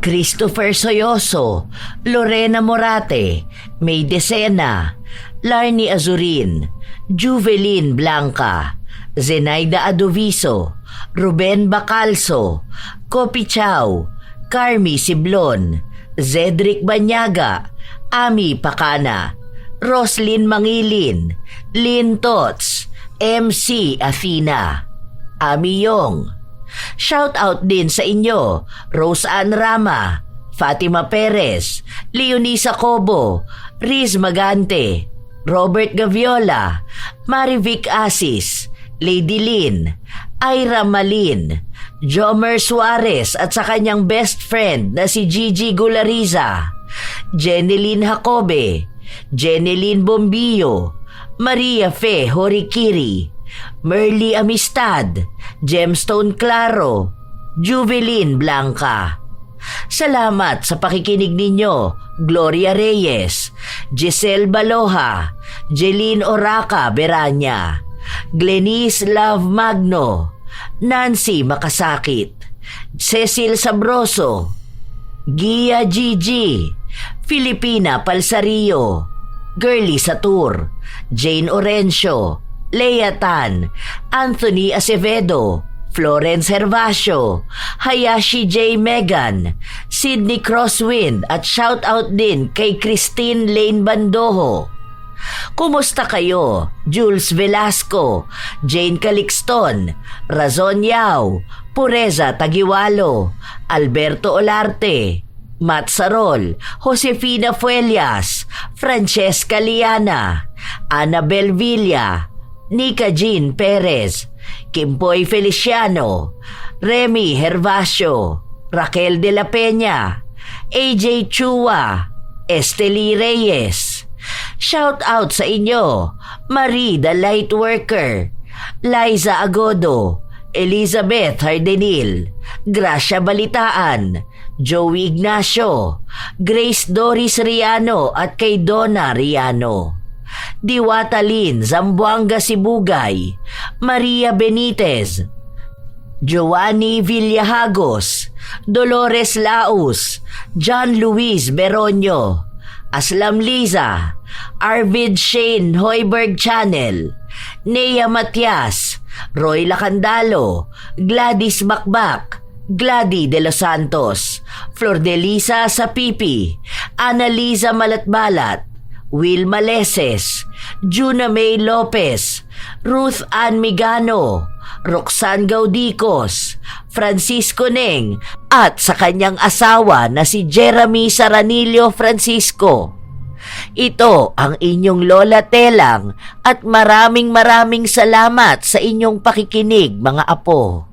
Christopher Soyoso, Lorena Morate, May Decena, Larny Azurin, Juvelin Blanca, Zenaida Adoviso, Ruben Bacalso, Kopi Chow, Carmi Siblon, Zedric Banyaga, Ami Pacana, Roslyn Mangilin, Lynn Tots, MC Athena, Ami Yong. Shout out din sa inyo, Rose Ann Rama, Fatima Perez, Leonisa Cobo, Riz Magante, Robert Gaviola, Marivic Asis, Lady Lynn, Ira Malin, Jomer Suarez at sa kanyang best friend na si Gigi Gulariza, Jeneline Jacobe, Jeneline Bombillo, Maria Fe Horikiri, Merly Amistad, Gemstone Claro, Juvelin Blanca. Salamat sa pakikinig ninyo, Gloria Reyes, Giselle Baloha, Jeline Oraca Beranya, Glenice Love Magno, Nancy Makasakit, Cecil Sabroso, Gia Gigi, Filipina Palsario, Girly Satur, Jane Orencio, Lea Tan, Anthony Acevedo, Florence Hervasio, Hayashi J. Megan, Sydney Crosswind at shout out din kay Christine Lane Bandoho. Kumusta kayo? Jules Velasco, Jane Calixton, Razon Yao, Pureza Tagiwalo, Alberto Olarte, Matt Sarol, Josefina Fuelias, Francesca Liana, Annabel Villa, Nika Jean Perez, Kimpoy Feliciano, Remy Hervasio, Raquel de la Peña, AJ Chua, Esteli Reyes. Shout out sa inyo, Marie the Lightworker, Liza Agodo, Elizabeth Hardenil, Gracia Balitaan, Joey Ignacio, Grace Doris Riano at kay Donna Riano, Diwata Lin Zamboanga Sibugay, Maria Benitez, Giovanni Villahagos, Dolores Laus, John Luis Beronio, Aslam Liza, Arvid Shane Hoiberg Channel, Nea Matias, Roy Lacandalo, Gladys Bakbak, Glady de los Santos, Flor de Lisa Sapipi, Annalisa Malatbalat, Will Maleses, Juna May Lopez, Ruth Ann Migano, Roxanne Gaudicos, Francisco Neng at sa kanyang asawa na si Jeremy Saranillo Francisco. Ito ang inyong Lola Telang at maraming salamat sa inyong pakikinig mga apo.